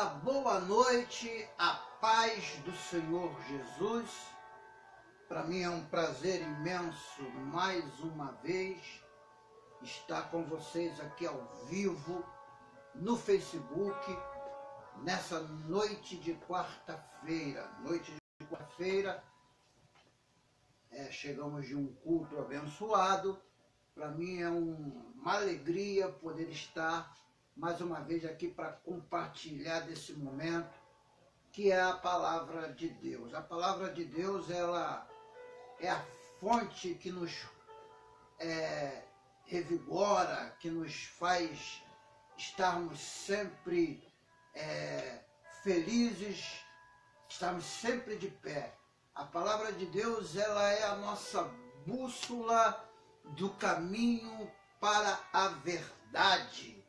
Olá, boa noite, a paz do Senhor Jesus. Para mim é um prazer imenso, mais uma vez, estar com vocês aqui ao vivo, no Facebook, nessa noite de quarta-feira. Chegamos de um culto abençoado. Para mim é uma alegria poder estar mais uma vez aqui para compartilhar desse momento que é a palavra de Deus. A palavra de Deus, ela é a fonte que nos revigora, que nos faz estarmos sempre felizes, estarmos sempre de pé. A palavra de Deus, ela é a nossa bússola do caminho para a verdade.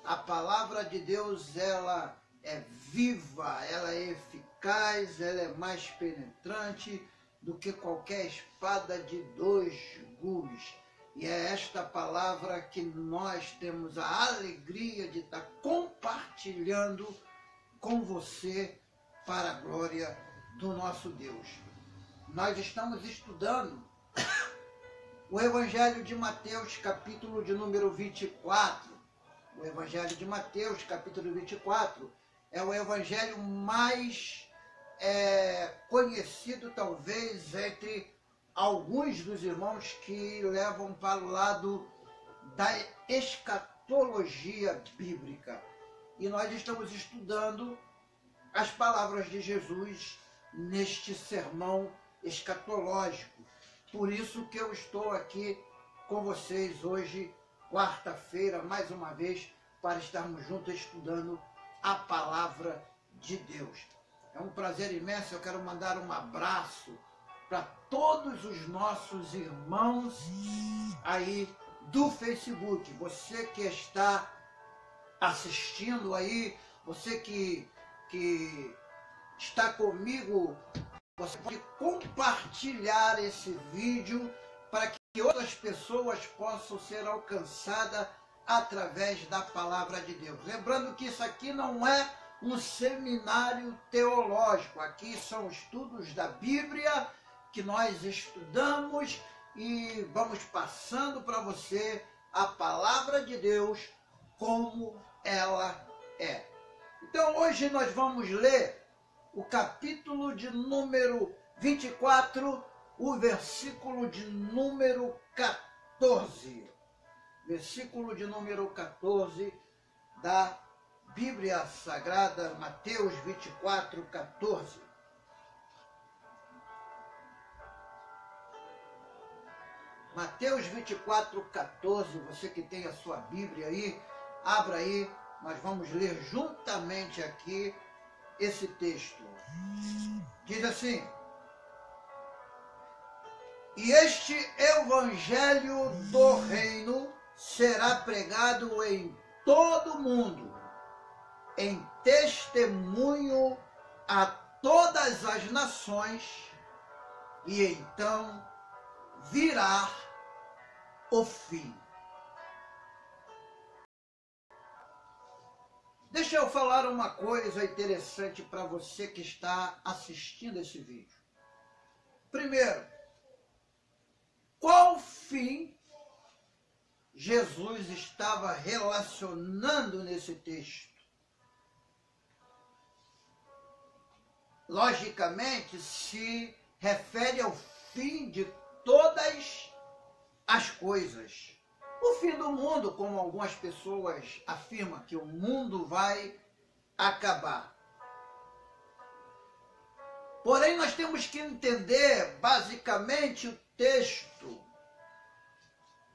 A palavra de Deus, ela é viva, ela é eficaz, ela é mais penetrante do que qualquer espada de dois gumes. E é esta palavra que nós temos a alegria de estar compartilhando com você para a glória do nosso Deus. Nós estamos estudando o Evangelho de Mateus, capítulo de número 24. O Evangelho de Mateus, capítulo 24, é o evangelho mais conhecido, talvez, entre alguns dos irmãos que levam para o lado da escatologia bíblica. E nós estamos estudando as palavras de Jesus neste sermão escatológico. Por isso que eu estou aqui com vocês hoje, quarta-feira, mais uma vez, para estarmos juntos estudando a palavra de Deus. É um prazer imenso, eu quero mandar um abraço para todos os nossos irmãos aí do Facebook. Você que está assistindo aí, você que está comigo, você pode compartilhar esse vídeo para que outras pessoas possam ser alcançadas através da palavra de Deus. Lembrando que isso aqui não é um seminário teológico, aqui são estudos da Bíblia que nós estudamos e vamos passando para você a palavra de Deus como ela é. Então hoje nós vamos ler o capítulo de número 24, o versículo de número 14. Versículo de número 14 da Bíblia Sagrada, Mateus 24, 14. Mateus 24, 14, você que tem a sua Bíblia aí, abra aí, nós vamos ler juntamente aqui esse texto. Diz assim: e este evangelho do reino será pregado em todo o mundo, em testemunho a todas as nações, e então virá o fim. Deixa eu falar uma coisa interessante para você que está assistindo esse vídeo. Primeiro, qual fim Jesus estava relacionando nesse texto? Logicamente, se refere ao fim de todas as coisas. O fim do mundo, como algumas pessoas afirmam, que o mundo vai acabar. Porém, nós temos que entender, basicamente, o texto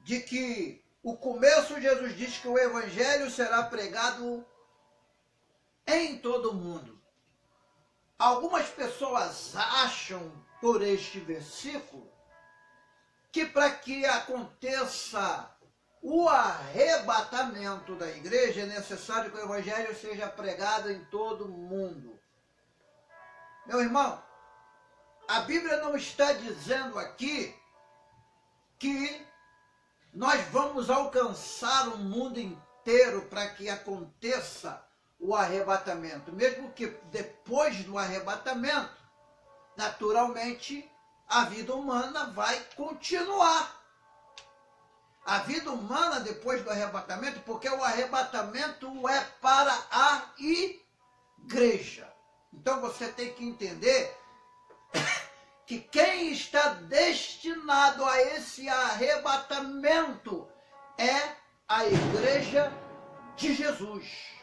de que o começo, Jesus diz que o evangelho será pregado em todo o mundo. Algumas pessoas acham, por este versículo, que para que aconteça o arrebatamento da igreja é necessário que o evangelho seja pregado em todo o mundo. Meu irmão, a Bíblia não está dizendo aqui que nós vamos alcançar o mundo inteiro para que aconteça o arrebatamento, mesmo que depois do arrebatamento, naturalmente, a vida humana vai continuar. A vida humana depois do arrebatamento, porque o arrebatamento é para a igreja. Então você tem que entender que quem está destinado a esse arrebatamento é a igreja de Jesus.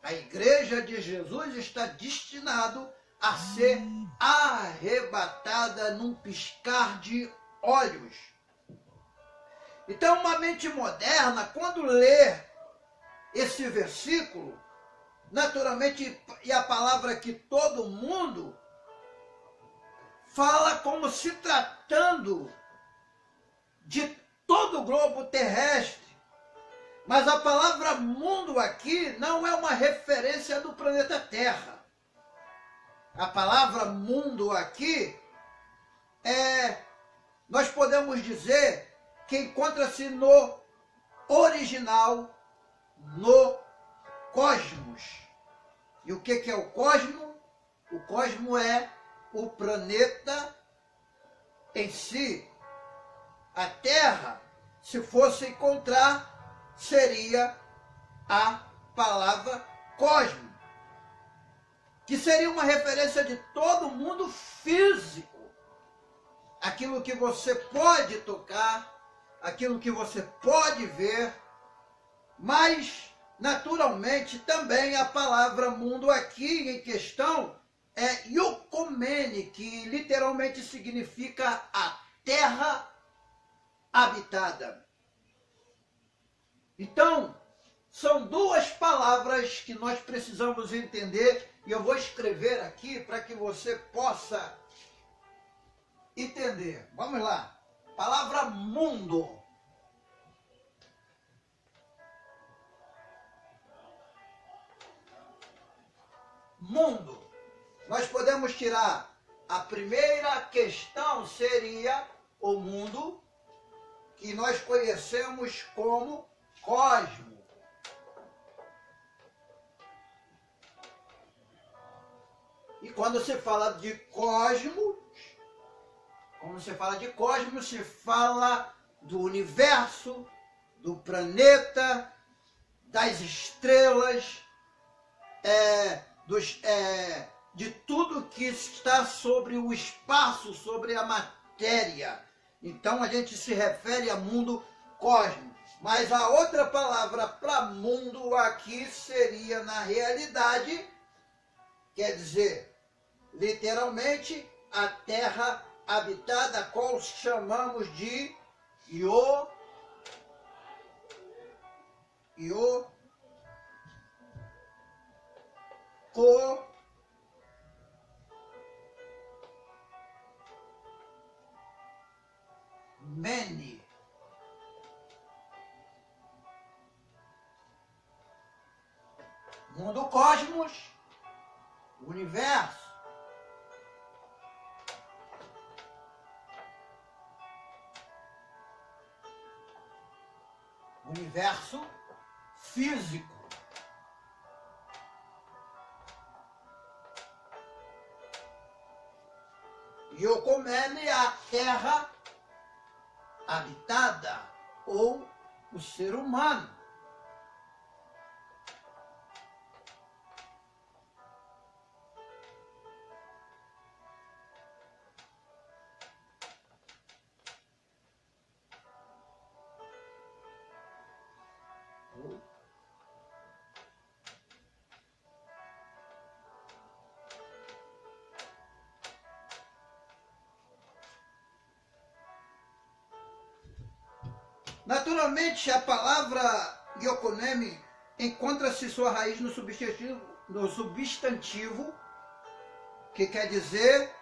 A igreja de Jesus está destinado a ser arrebatada num piscar de olhos. Então, uma mente moderna, quando lê esse versículo, naturalmente, e a palavra que todo mundo fala como se tratando de todo o globo terrestre. Mas a palavra mundo aqui não é uma referência do planeta Terra. A palavra mundo aqui nós podemos dizer que encontra-se no original, no cosmos. E o que é o cosmo? O cosmo é o planeta em si. A Terra, se fosse encontrar, seria a palavra cosmo, que seria uma referência de todo mundo físico. Aquilo que você pode tocar, aquilo que você pode ver, mas, naturalmente, também a palavra mundo aqui em questão é Yukomene, que literalmente significa a terra habitada. Então, são duas palavras que nós precisamos entender, e eu vou escrever aqui para que você possa entender. Vamos lá. Palavra mundo. Mundo. Nós podemos tirar a primeira questão, seria o mundo, que nós conhecemos como cosmo. E quando se fala de cosmos, se fala do universo, do planeta, das estrelas, de tudo que está sobre o espaço, sobre a matéria. Então a gente se refere a mundo cósmico. Mas a outra palavra para mundo aqui seria, na realidade, quer dizer, literalmente, a terra habitada, a qual chamamos de Mene. Mundo cosmos, universo. Universo físico. Yukomene é a terra habitada, ou o ser humano. Naturalmente, a palavra Yukomene encontra-se sua raiz no substantivo, que quer dizer,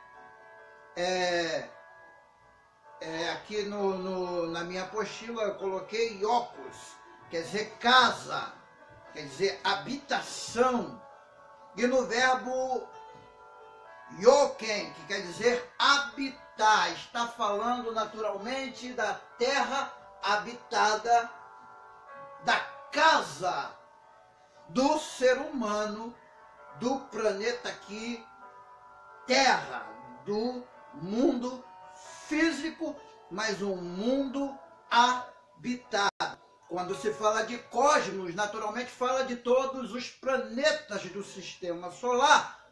aqui na minha apostila eu coloquei Yokos, quer dizer casa, quer dizer habitação, e no verbo Yoken, que quer dizer habitar, está falando naturalmente da terra habitada, da casa do ser humano, do planeta aqui, Terra, do mundo físico, mas um mundo habitado. Quando se fala de cosmos, naturalmente fala de todos os planetas do sistema solar.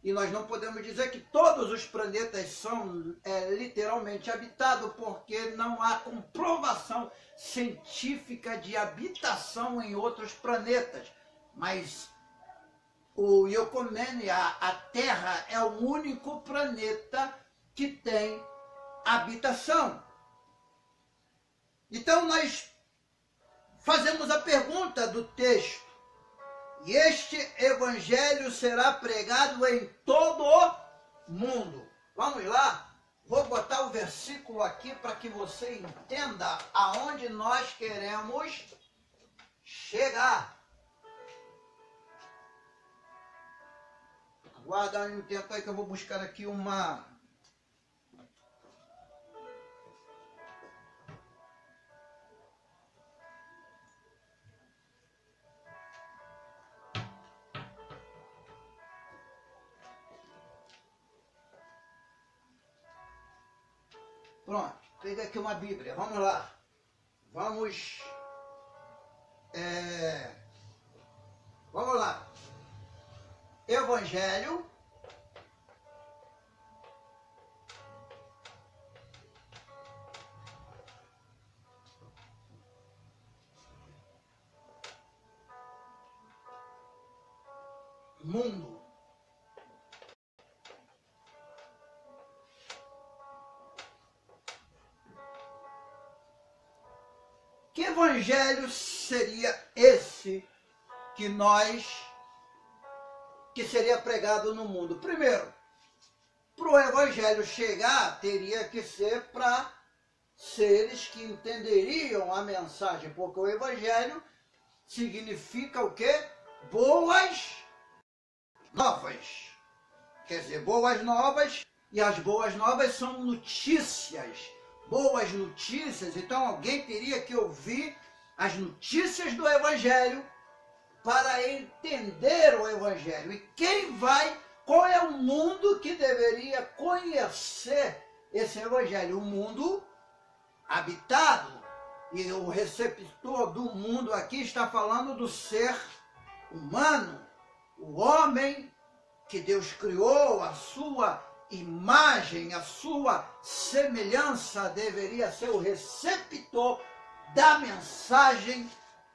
E nós não podemos dizer que todos os planetas são literalmente habitados, porque não há comprovação científica de habitação em outros planetas. Mas o Iokomene, a Terra, é o único planeta que tem habitação. Então nós fazemos a pergunta do texto: e este evangelho será pregado em todo o mundo. Vamos lá? Vou botar o versículo aqui para que você entenda aonde nós queremos chegar. Aguarda um tempo aí que eu vou buscar aqui uma... Pronto, peguei aqui uma Bíblia, vamos lá. Vamos lá. Evangelho mundo. Que evangelho seria esse que seria pregado no mundo? Primeiro, para o evangelho chegar, teria que ser para seres que entenderiam a mensagem, porque o evangelho significa o quê? Boas novas. Quer dizer, boas novas, e as boas novas são notícias. Boas notícias, então alguém teria que ouvir as notícias do evangelho para entender o evangelho. E qual é o mundo que deveria conhecer esse evangelho? O mundo habitado. E o receptor do mundo aqui está falando do ser humano, o homem que Deus criou, a sua imagem, a sua semelhança, deveria ser o receptor da mensagem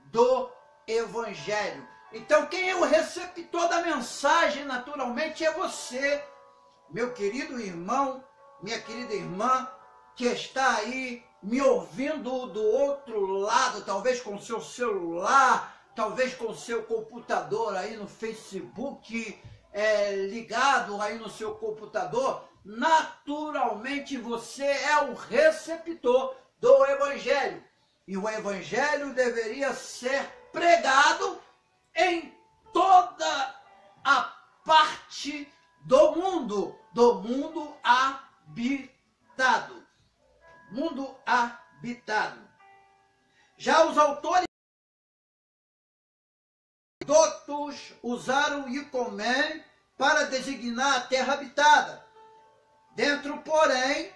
do evangelho. Então, quem é o receptor da mensagem, naturalmente, é você, meu querido irmão, minha querida irmã, que está aí me ouvindo do outro lado, talvez com o seu celular, talvez com o seu computador aí no Facebook, ligado aí no seu computador. Naturalmente, você é o receptor do evangelho. E o evangelho deveria ser pregado em toda a parte do mundo habitado. Mundo habitado. Já os autores usaram o Iokomene para designar a terra habitada, dentro, porém,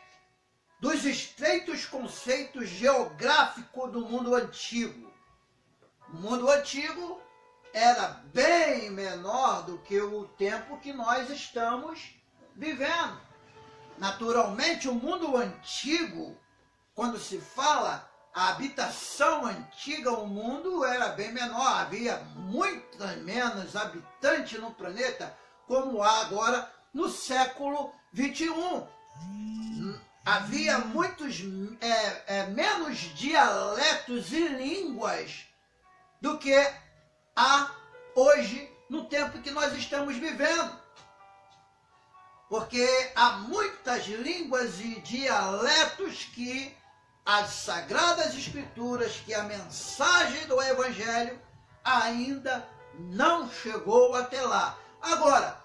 dos estreitos conceitos geográficos do mundo antigo. O mundo antigo era bem menor do que o tempo que nós estamos vivendo. Naturalmente, o mundo antigo, quando se fala a habitação antiga, o mundo era bem menor, havia muito menos habitantes no planeta, como há agora no século XXI. Havia menos dialetos e línguas do que há hoje no tempo que nós estamos vivendo. Porque há muitas línguas e dialetos que as Sagradas Escrituras, que a mensagem do Evangelho ainda não chegou até lá. Agora,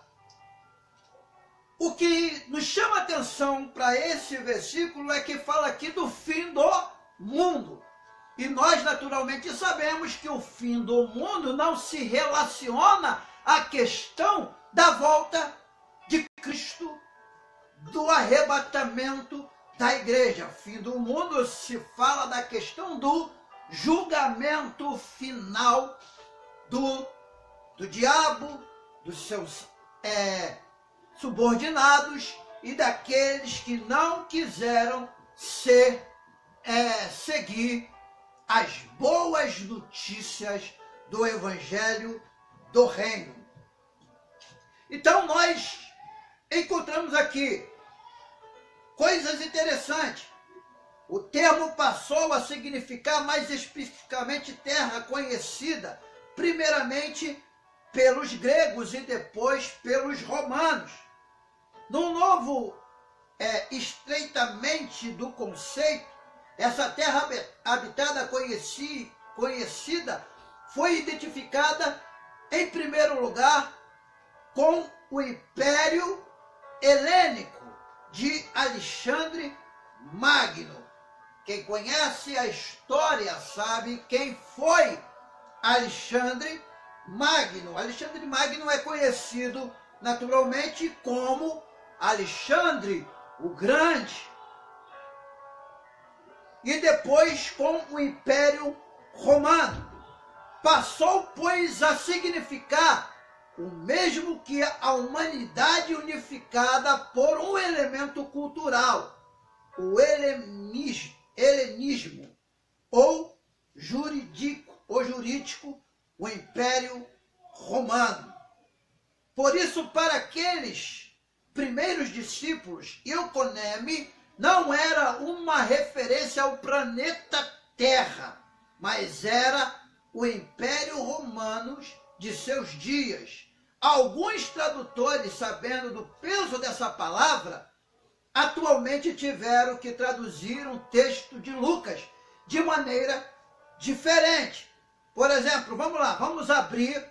o que nos chama a atenção para esse versículo é que fala aqui do fim do mundo. E nós naturalmente sabemos que o fim do mundo não se relaciona à questão da volta de Cristo, do arrebatamento da igreja. O fim do mundo se fala da questão do julgamento final do diabo, dos seus subordinados e daqueles que não quiseram seguir as boas notícias do Evangelho do Reino. Então nós encontramos aqui coisas interessantes. O termo passou a significar mais especificamente terra conhecida, primeiramente pelos gregos e depois pelos romanos. No novo estreitamente do conceito, essa terra habitada conhecida foi identificada, em primeiro lugar, com o Império Helênico de Alexandre Magno. Quem conhece a história sabe quem foi Alexandre Magno. Alexandre Magno é conhecido naturalmente como Alexandre o Grande. E depois com o Império Romano. Passou, pois, a significar o mesmo que a humanidade unificada por um elemento cultural, o helenismo, ou jurídico, o Império Romano. Por isso, para aqueles primeiros discípulos, Euconeme não era uma referência ao planeta Terra, mas era o Império Romano de seus dias. Alguns tradutores, sabendo do peso dessa palavra, atualmente tiveram que traduzir um texto de Lucas de maneira diferente. Por exemplo, vamos lá, vamos abrir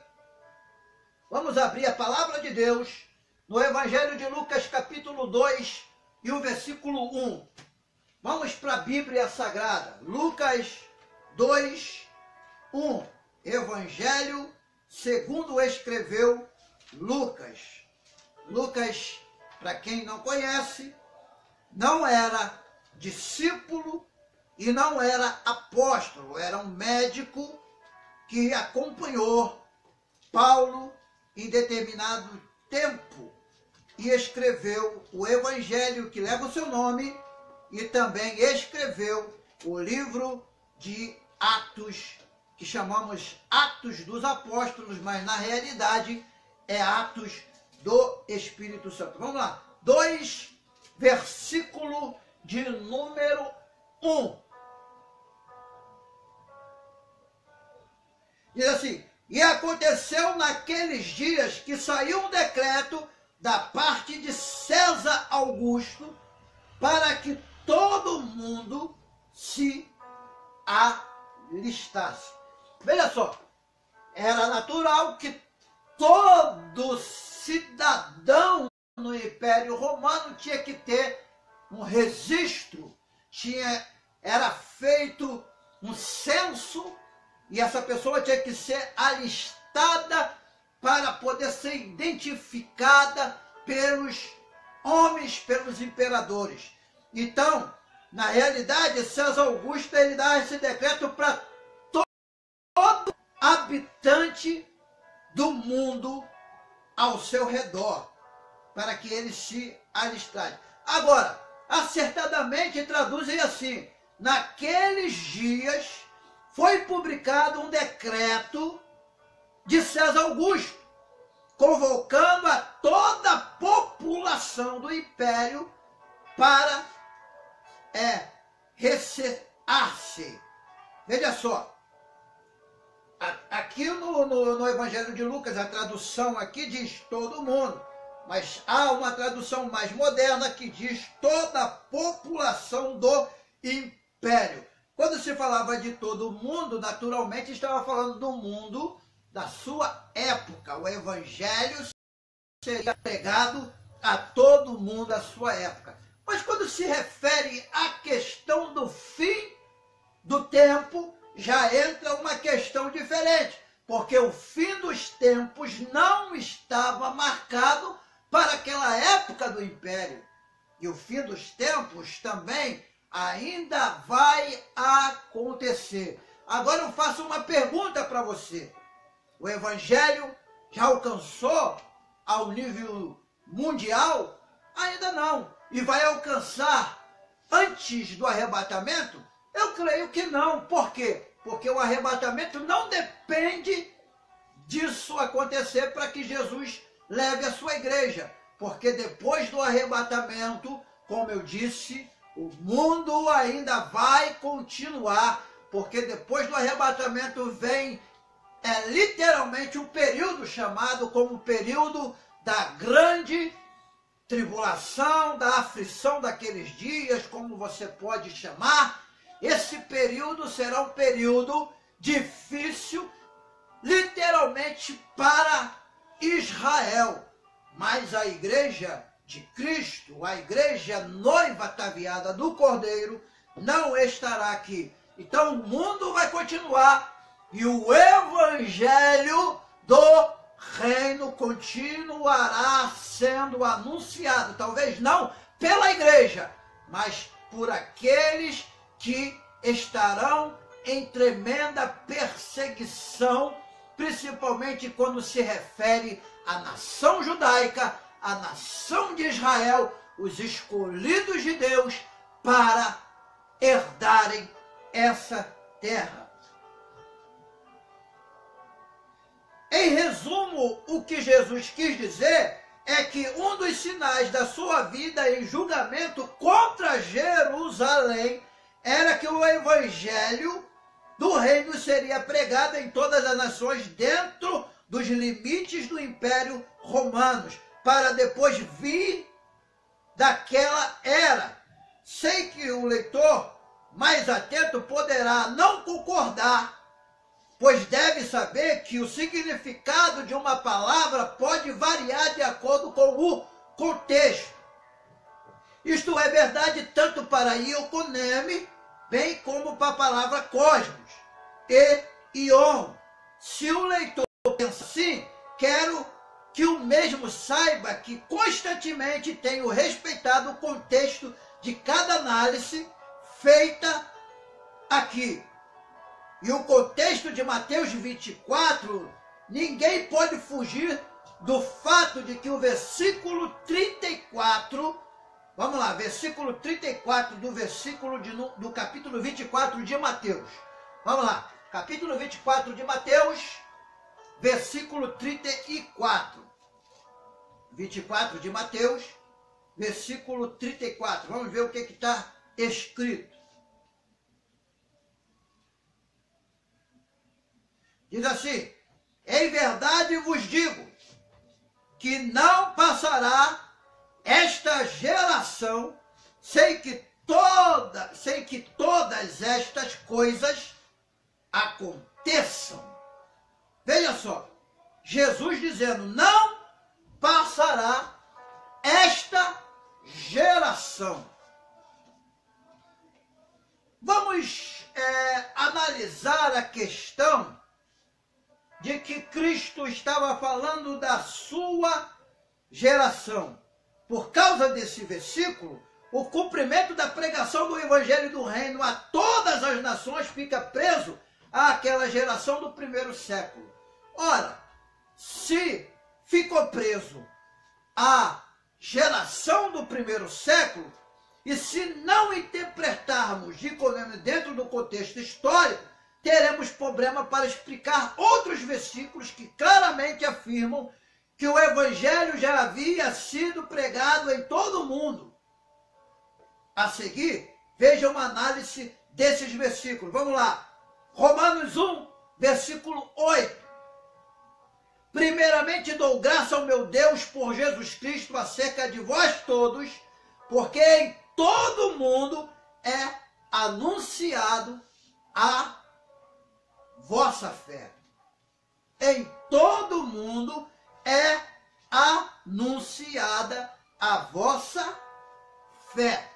a palavra de Deus no Evangelho de Lucas, capítulo 2, e o versículo 1. Vamos para a Bíblia Sagrada. Lucas 2, 1. Evangelho segundo escreveu Lucas. Lucas, para quem não conhece, não era discípulo e não era apóstolo. Era um médico que acompanhou Paulo em determinado tempo e escreveu o Evangelho que leva o seu nome e também escreveu o livro de Atos, que chamamos Atos dos Apóstolos, mas na realidade é Atos do Espírito Santo. Vamos lá, 2, versículo de número 1. Diz assim: e aconteceu naqueles dias que saiu um decreto da parte de César Augusto para que todo mundo se alistasse. Veja só, era natural que todo cidadão no Império Romano tinha que ter um registro, era feito um censo e essa pessoa tinha que ser alistada para poder ser identificada pelos homens, pelos imperadores. Então, na realidade, César Augusto ele dá esse decreto para todo habitante do mundo ao seu redor, para que ele se alistasse. Agora, acertadamente traduzem assim: naqueles dias foi publicado um decreto de César Augusto, convocando a toda a população do império para recear-se. Veja só, aqui no Evangelho de Lucas, a tradução aqui diz todo mundo, mas há uma tradução mais moderna que diz toda a população do império. Quando se falava de todo mundo, naturalmente estava falando do mundo da sua época. O Evangelho seria pregado a todo mundo da sua época. Mas quando se refere à questão do fim do tempo, já entra uma questão diferente, porque o fim dos tempos não estava marcado para aquela época do império. E o fim dos tempos também ainda vai acontecer. Agora eu faço uma pergunta para você. O evangelho já alcançou ao nível mundial? Ainda não. E vai alcançar antes do arrebatamento? Eu creio que não. Por quê? Porque o arrebatamento não depende disso acontecer para que Jesus leve a sua igreja. Porque depois do arrebatamento, como eu disse, o mundo ainda vai continuar. Porque depois do arrebatamento vem literalmente um período chamado como período da grande tribulação, da aflição daqueles dias, como você pode chamar. Esse período será um período difícil, literalmente para Israel. Mas a igreja de Cristo, a igreja noiva ataviada do Cordeiro, não estará aqui. Então o mundo vai continuar e o evangelho do reino continuará sendo anunciado, talvez não pela igreja, mas por aqueles que estarão em tremenda perseguição, principalmente quando se refere à nação judaica, à nação de Israel, os escolhidos de Deus para herdarem essa terra. Em resumo, o que Jesus quis dizer é que um dos sinais da sua vida em julgamento contra Jerusalém era que o evangelho do reino seria pregado em todas as nações dentro dos limites do Império Romano, para depois vir daquela era. Sei que o leitor mais atento poderá não concordar, pois deve saber que o significado de uma palavra pode variar de acordo com o contexto. Isto é verdade tanto para ioconeme, bem como para a palavra cosmos e ion. Se o leitor pensa assim, quero que o mesmo saiba que constantemente tenho respeitado o contexto de cada análise feita aqui. E o contexto de Mateus 24, ninguém pode fugir do fato de que o versículo 34, vamos lá, versículo 34 do capítulo 24 de Mateus. Vamos lá, capítulo 24 de Mateus, versículo 34. 24 de Mateus, versículo 34. Vamos ver o que está escrito. Diz assim: em verdade vos digo que não passará esta geração sem que todas estas coisas aconteçam. Veja só, Jesus dizendo, não passará esta geração. Vamos analisar a questão de que Cristo estava falando da sua geração. Por causa desse versículo, o cumprimento da pregação do Evangelho do Reino a todas as nações fica preso àquela geração do primeiro século. Ora, se ficou preso à geração do primeiro século, e se não interpretarmos Nicodemo dentro do contexto histórico, teremos problema para explicar outros versículos que claramente afirmam que o Evangelho já havia sido pregado em todo o mundo. A seguir, veja uma análise desses versículos. Vamos lá. Romanos 1, versículo 8. Primeiramente dou graça ao meu Deus por Jesus Cristo acerca de vós todos, porque em todo o mundo é anunciado a vossa fé. Em todo o mundo é anunciada a vossa fé.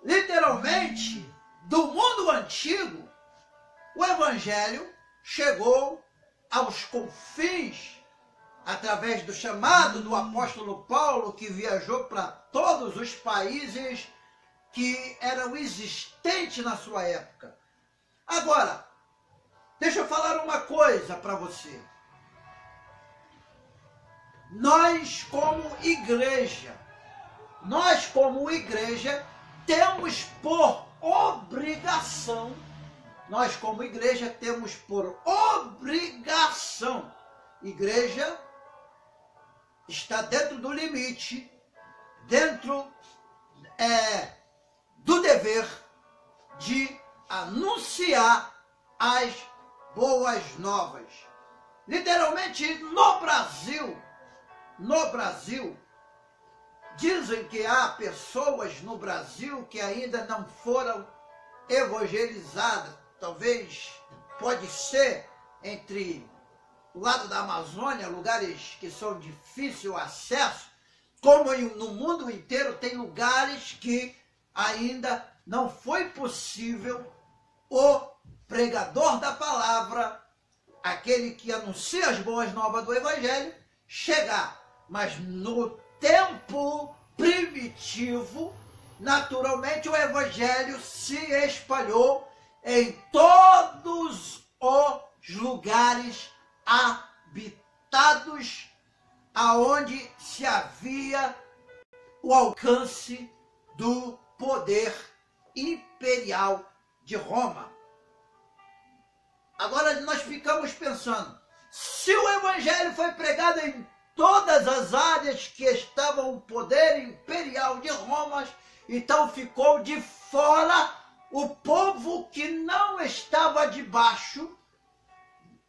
Literalmente, do mundo antigo, o Evangelho chegou aos confins, através do chamado do apóstolo Paulo, que viajou para todos os países que eram existentes na sua época. Agora, deixa eu falar uma coisa para você. Nós como igreja, temos por obrigação, igreja está dentro do limite, dentro do dever de anunciar as boas novas. Literalmente, no Brasil, dizem que há pessoas no Brasil que ainda não foram evangelizadas. Talvez, pode ser, entre o lado da Amazônia, lugares que são de difícil acesso, como no mundo inteiro tem lugares que ainda não foi possível o pregador da palavra, aquele que anuncia as boas novas do Evangelho, chegar. Mas no tempo primitivo, naturalmente o Evangelho se espalhou em todos os lugares habitados aonde se havia o alcance do poder imperial de Roma. Agora nós ficamos pensando, se o Evangelho foi pregado em todas as áreas que estavam o poder imperial de Roma, então ficou de fora o povo que não estava debaixo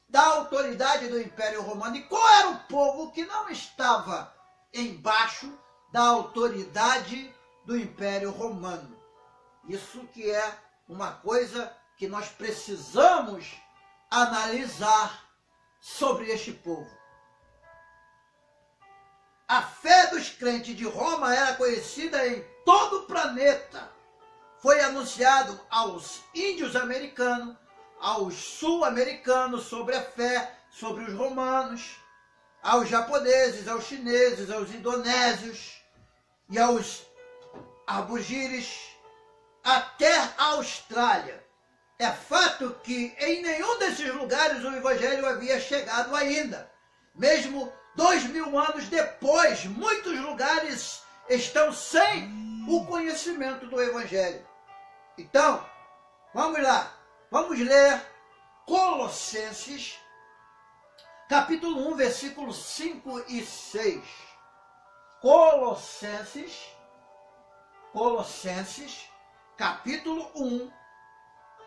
da autoridade do Império Romano. E qual era o povo que não estava embaixo da autoridade do Império Romano? Isso que é uma coisa que nós precisamos analisar sobre este povo. A fé dos crentes de Roma era conhecida em todo o planeta. Foi anunciado aos índios americanos, aos sul-americanos sobre a fé, sobre os romanos, aos japoneses, aos chineses, aos indonésios e aos aborígenes, até a Austrália. É fato que em nenhum desses lugares o Evangelho havia chegado ainda. Mesmo 2000 anos depois, muitos lugares estão sem o conhecimento do Evangelho. Então, vamos lá. Vamos ler Colossenses, capítulo 1, versículos 5 e 6. Colossenses, capítulo 1,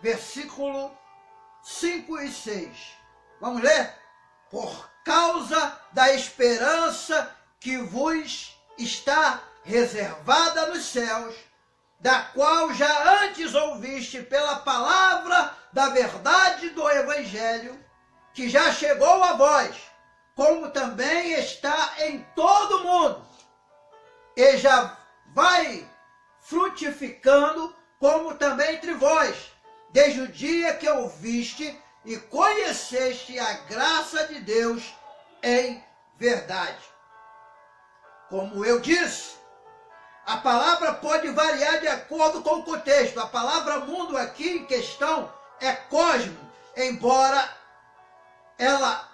versículo 5 e 6. Vamos ler? Por causa da esperança que vos está reservada nos céus, da qual já antes ouviste pela palavra da verdade do Evangelho, que já chegou a vós, como também está em todo o mundo, e já vai frutificando, como também entre vós, desde o dia que ouviste e conheceste a graça de Deus em verdade. Como eu disse, a palavra pode variar de acordo com o contexto. A palavra mundo aqui em questão é cosmo, embora ela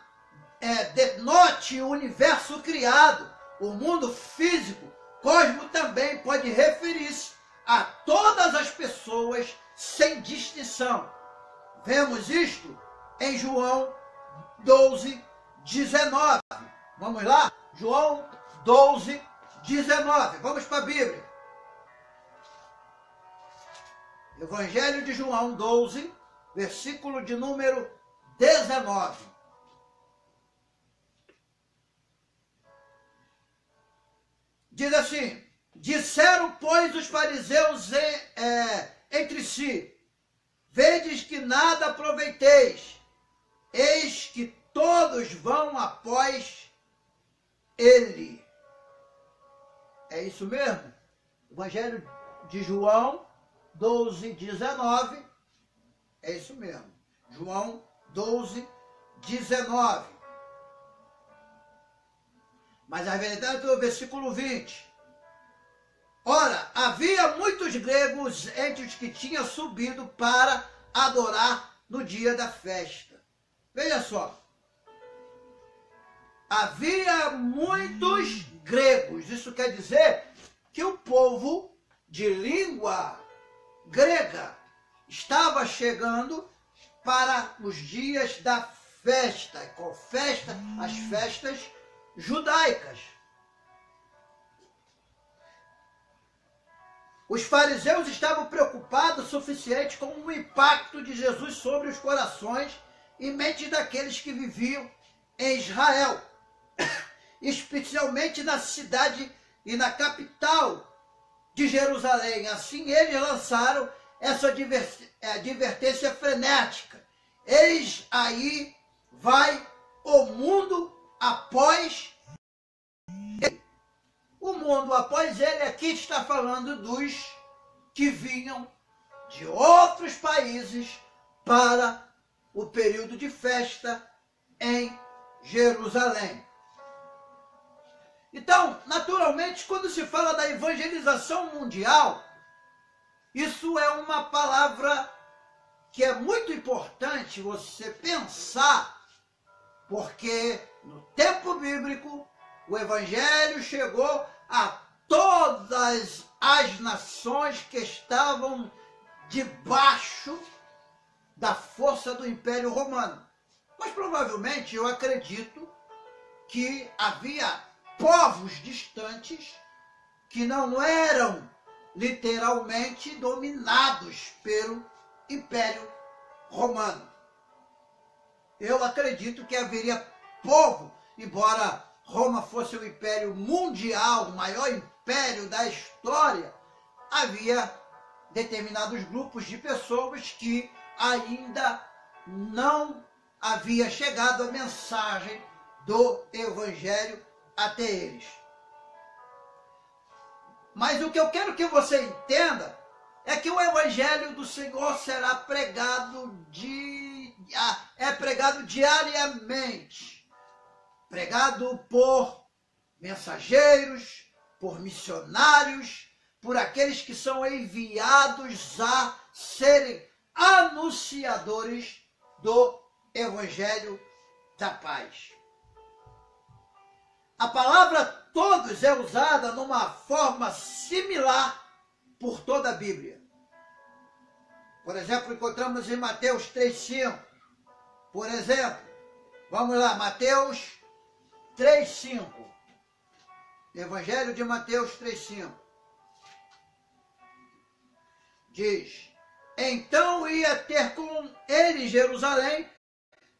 denote o universo criado, o mundo físico. Cosmo também pode referir-se a todas as pessoas sem distinção. Vemos isto em João 12, 19. Vamos lá? João 12, 19. Vamos para a Bíblia. Evangelho de João 12, versículo de número 19. Diz assim: disseram, pois, os fariseus entre si, vedes que nada aproveiteis, eis que todos vão após ele. É isso mesmo? Evangelho de João 12, 19. É isso mesmo. João 12, 19. Mas a verdade é o versículo 20. Ora, havia muitos gregos entre os que tinham subido para adorar no dia da festa. Veja só. Havia muitos gregos. Isso quer dizer que o povo de língua grega estava chegando para os dias da festa. Qual festa? As festas judaicas. Os fariseus estavam preocupados o suficiente com o impacto de Jesus sobre os corações e mentes daqueles que viviam em Israel, especialmente na cidade e na capital de Jerusalém. Assim eles lançaram essa advertência frenética. Eis aí vai o mundo após ele. O mundo após ele aqui está falando dos que vinham de outros países para o período de festa em Jerusalém. Então, naturalmente, quando se fala da evangelização mundial, isso é uma palavra que é muito importante você pensar, porque no tempo bíblico o evangelho chegou a todas as nações que estavam debaixo da força do Império Romano. Mas provavelmente eu acredito que havia povos distantes que não eram literalmente dominados pelo Império Romano. Eu acredito que haveria povo, embora Roma fosse o império mundial, o maior império da história, havia determinados grupos de pessoas que ainda não havia chegado a mensagem do Evangelho até eles. Mas o que eu quero que você entenda é que o Evangelho do Senhor será pregado diariamente, pregado por mensageiros, por missionários, por aqueles que são enviados a serem anunciadores do Evangelho da paz. A palavra todos é usada numa forma similar por toda a Bíblia. Por exemplo, encontramos em Mateus 3,5. Por exemplo, vamos lá, Mateus 3,5. Evangelho de Mateus 3,5. Diz: então ia ter com ele Jerusalém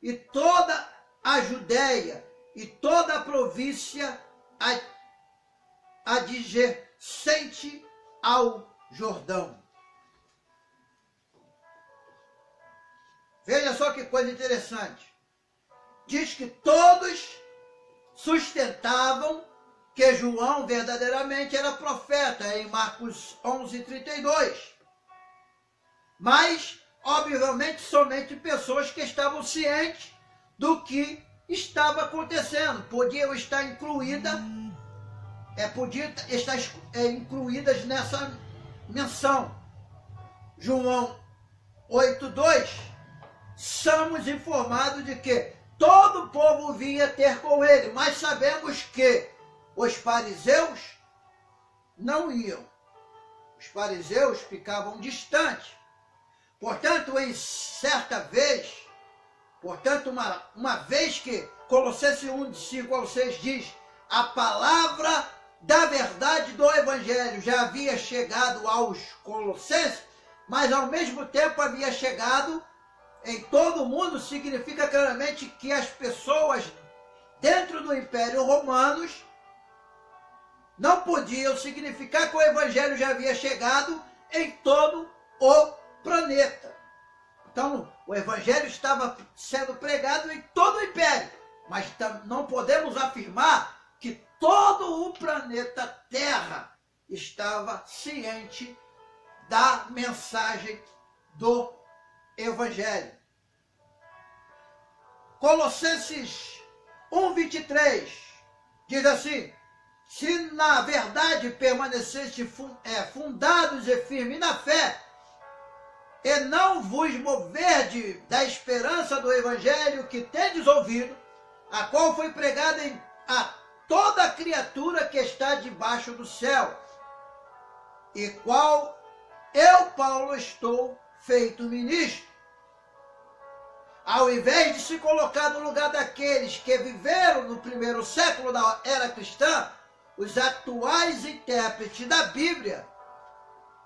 e toda a Judéia e toda a província adjacente ao Jordão. Veja só que coisa interessante. Diz que todos sustentavam que João verdadeiramente era profeta, em Marcos 11:32. Mas, obviamente, somente pessoas que estavam cientes do que estava acontecendo podiam estar incluídas nessa menção. João 8:2, somos informados de que todo o povo vinha ter com ele, mas sabemos que os fariseus não iam. Os fariseus ficavam distantes. Portanto, em certa vez, uma vez que Colossenses 1:5-6 diz: a palavra da verdade do Evangelho já havia chegado aos Colossenses, mas ao mesmo tempo havia chegado em todo o mundo, significa claramente que as pessoas dentro do Império Romano não podiam significar que o Evangelho já havia chegado em todo o planeta. Então, o Evangelho estava sendo pregado em todo o Império, mas não podemos afirmar que todo o planeta Terra estava ciente da mensagem do Evangelho. Colossenses 1:23 diz assim: se na verdade permaneceste fundados e firmes na fé, e não vos moverde da esperança do evangelho que tendes ouvido, a qual foi pregada a toda criatura que está debaixo do céu, e qual eu, Paulo, estou feito ministro. Ao invés de se colocar no lugar daqueles que viveram no primeiro século da era cristã, os atuais intérpretes da Bíblia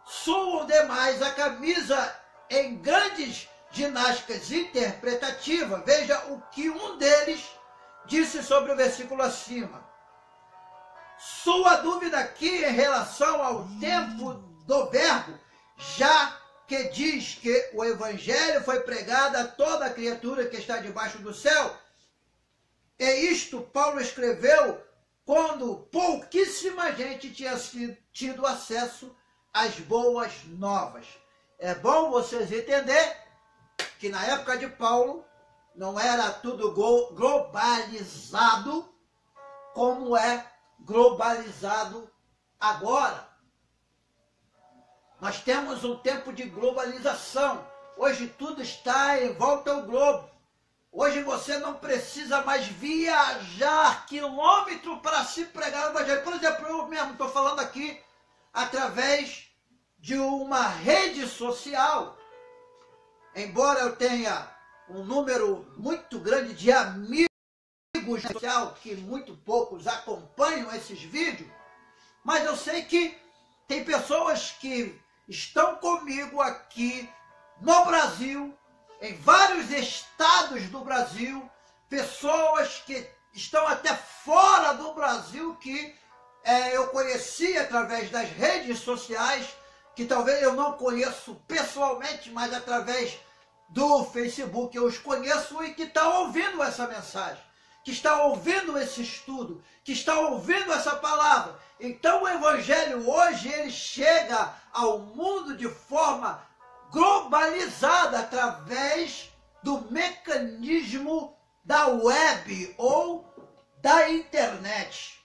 suam demais a camisa em grandes ginásticas interpretativas. Veja o que um deles disse sobre o versículo acima. Sua dúvida aqui em relação ao tempo do verbo, já que diz que o evangelho foi pregado a toda criatura que está debaixo do céu. E isto Paulo escreveu quando pouquíssima gente tinha tido acesso às boas novas. É bom vocês entenderem que na época de Paulo não era tudo globalizado como é globalizado agora. Nós temos um tempo de globalização. Hoje tudo está em volta ao globo. Hoje você não precisa mais viajar quilômetros para se pregar o evangelho. Por exemplo, eu mesmo estou falando aqui através de uma rede social. Embora eu tenha um número muito grande de amigos social, que muito poucos acompanham esses vídeos, mas eu sei que tem pessoas que estão comigo aqui no Brasil, em vários estados do Brasil, pessoas que estão até fora do Brasil, que eu conheci através das redes sociais, que talvez eu não conheço pessoalmente, mas através do Facebook eu os conheço, e que estão ouvindo essa mensagem, que está ouvindo esse estudo, que está ouvindo essa palavra. Então o evangelho hoje ele chega ao mundo de forma globalizada através do mecanismo da web ou da internet.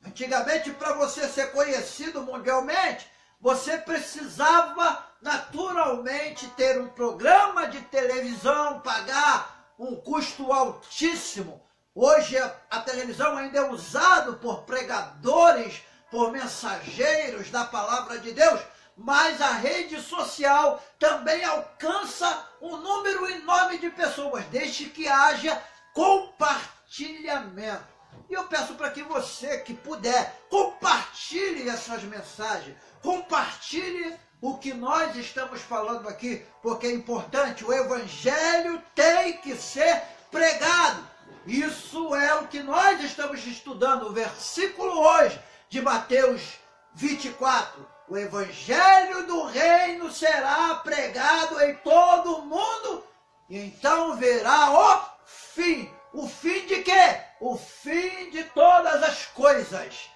Antigamente, para você ser conhecido mundialmente, você precisava naturalmente ter um programa de televisão, pagar um custo altíssimo. Hoje a televisão ainda é usada por pregadores, por mensageiros da palavra de Deus, mas a rede social também alcança um número enorme de pessoas, desde que haja compartilhamento. E eu peço para que você que puder, compartilhe essas mensagens, compartilhe o que nós estamos falando aqui, porque é importante, o evangelho tem que ser pregado. Isso é o que nós estamos estudando, o versículo hoje de Mateus 24. O evangelho do reino será pregado em todo o mundo, e então verá o fim. O fim de quê? O fim de todas as coisas.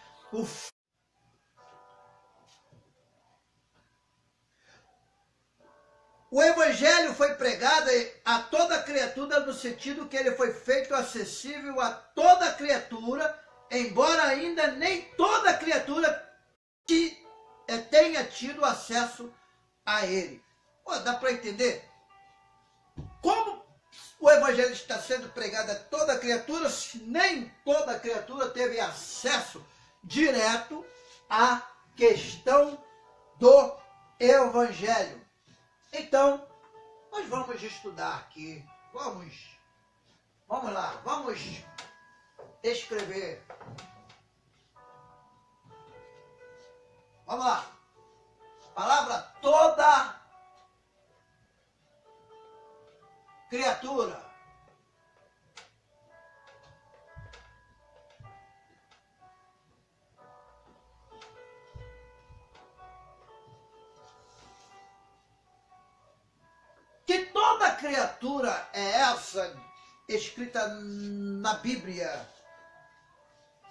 O evangelho foi pregado a toda criatura no sentido que ele foi feito acessível a toda criatura, embora ainda nem toda criatura tenha tido acesso a ele. Pô, dá para entender? Como o evangelho está sendo pregado a toda criatura, se nem toda criatura teve acesso direto à questão do evangelho? Então, nós vamos estudar aqui, vamos lá, vamos escrever. Vamos lá. Palavra toda criatura. Que toda criatura é essa escrita na Bíblia?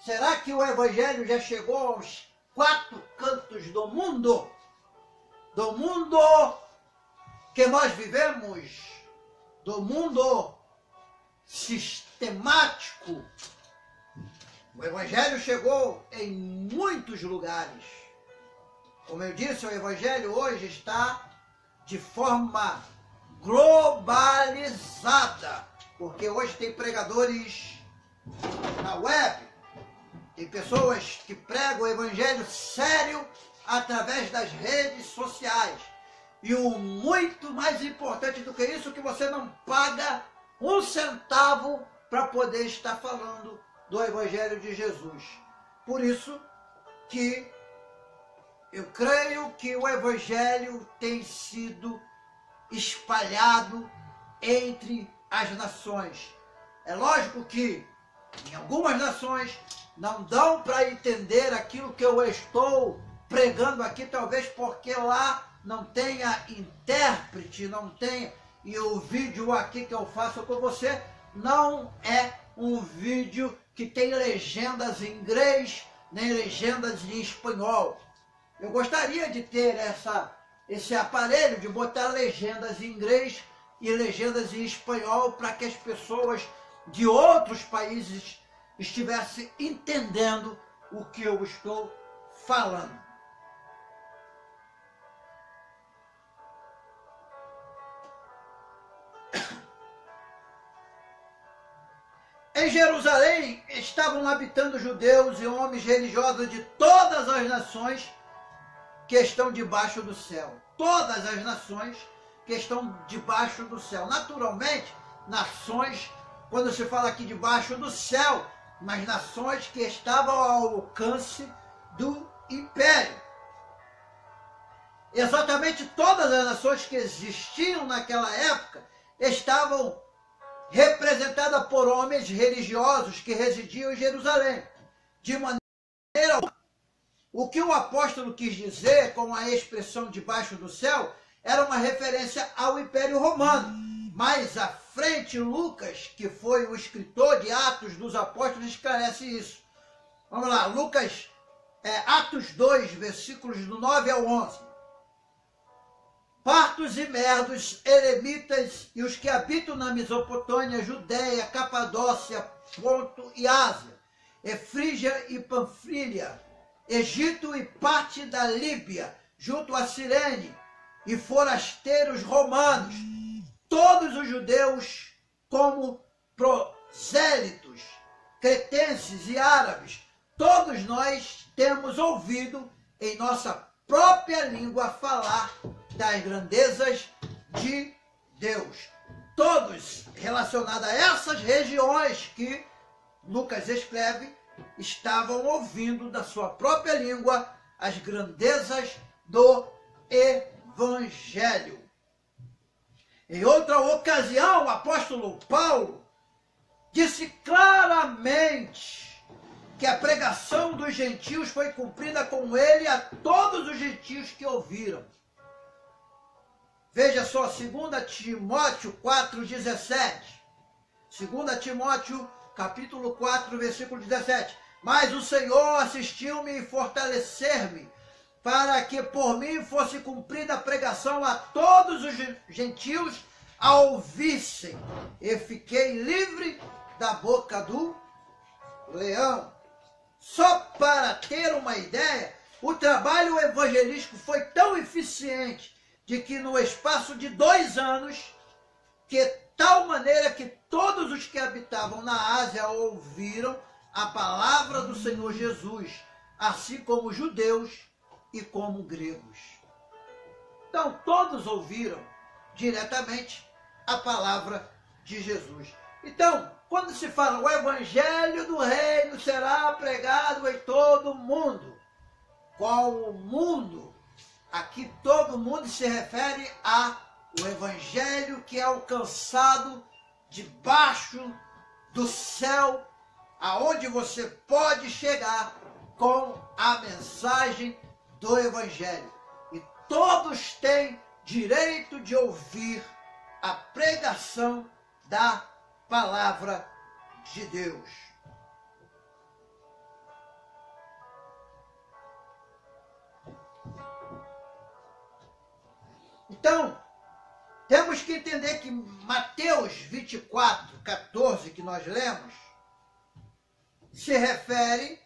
Será que o evangelho já chegou aos 4 cantos do mundo? Do mundo que nós vivemos, do mundo sistemático. O Evangelho chegou em muitos lugares. Como eu disse, o Evangelho hoje está de forma globalizada, porque hoje tem pregadores na web, tem pessoas que pregam o Evangelho sério através das redes sociais. E o muito mais importante do que isso, que você não paga um centavo para poder estar falando do Evangelho de Jesus. Por isso que eu creio que o Evangelho tem sido espalhado entre as nações. É lógico que em algumas nações não dão para entender aquilo que eu estou pregando aqui, talvez porque lá não tenha intérprete, não tenha, e o vídeo aqui que eu faço com você não é um vídeo que tem legendas em inglês, nem legendas em espanhol. Eu gostaria de ter esse aparelho de botar legendas em inglês e legendas em espanhol para que as pessoas de outros países estivessem entendendo o que eu estou falando. Em Jerusalém estavam habitando judeus e homens religiosos de todas as nações que estão debaixo do céu. Todas as nações que estão debaixo do céu. Naturalmente, nações, quando se fala aqui debaixo do céu, mas nações que estavam ao alcance do império. Exatamente todas as nações que existiam naquela época estavam representadas por homens religiosos que residiam em Jerusalém. De maneira o que o apóstolo quis dizer com a expressão debaixo do céu era uma referência ao Império Romano. Mais à frente, Lucas, que foi o escritor de Atos dos Apóstolos, esclarece isso. Vamos lá, Lucas, Atos 2, versículos do 9 ao 11. Partos e merdos, elemitas e os que habitam na Mesopotâmia, Judéia, Capadócia, Ponto e Ásia, Efrígia e Panfilha, Egito e parte da Líbia, junto a Cirene, e forasteiros romanos, todos os judeus como prosélitos, cretenses e árabes, todos nós temos ouvido em nossa própria língua falar das grandezas de Deus. Todos relacionados a essas regiões que Lucas escreve, estavam ouvindo da sua própria língua as grandezas do Evangelho. Em outra ocasião, o apóstolo Paulo disse claramente que a pregação dos gentios foi cumprida com ele a todos os gentios que ouviram. Veja só, 2 Timóteo 4,17. 2 Timóteo, capítulo 4, versículo 17. Mas o Senhor assistiu-me e fortalecer-me, para que por mim fosse cumprida a pregação a todos os gentios a ouvissem. E fiquei livre da boca do leão. Só para ter uma ideia, o trabalho evangelístico foi tão eficiente de que no espaço de 2 anos, que tal maneira que todos os que habitavam na Ásia ouviram a palavra do Senhor Jesus, assim como judeus e como gregos. Então todos ouviram diretamente a palavra de Jesus. Então, quando se fala o evangelho do reino será pregado em todo o mundo, qual o mundo? Aqui todo mundo se refere ao evangelho que é alcançado debaixo do céu, aonde você pode chegar com a mensagem do evangelho. E todos têm direito de ouvir a pregação da palavra de Deus. Então, Temos que entender que Mateus 24, 14, que nós lemos, se refere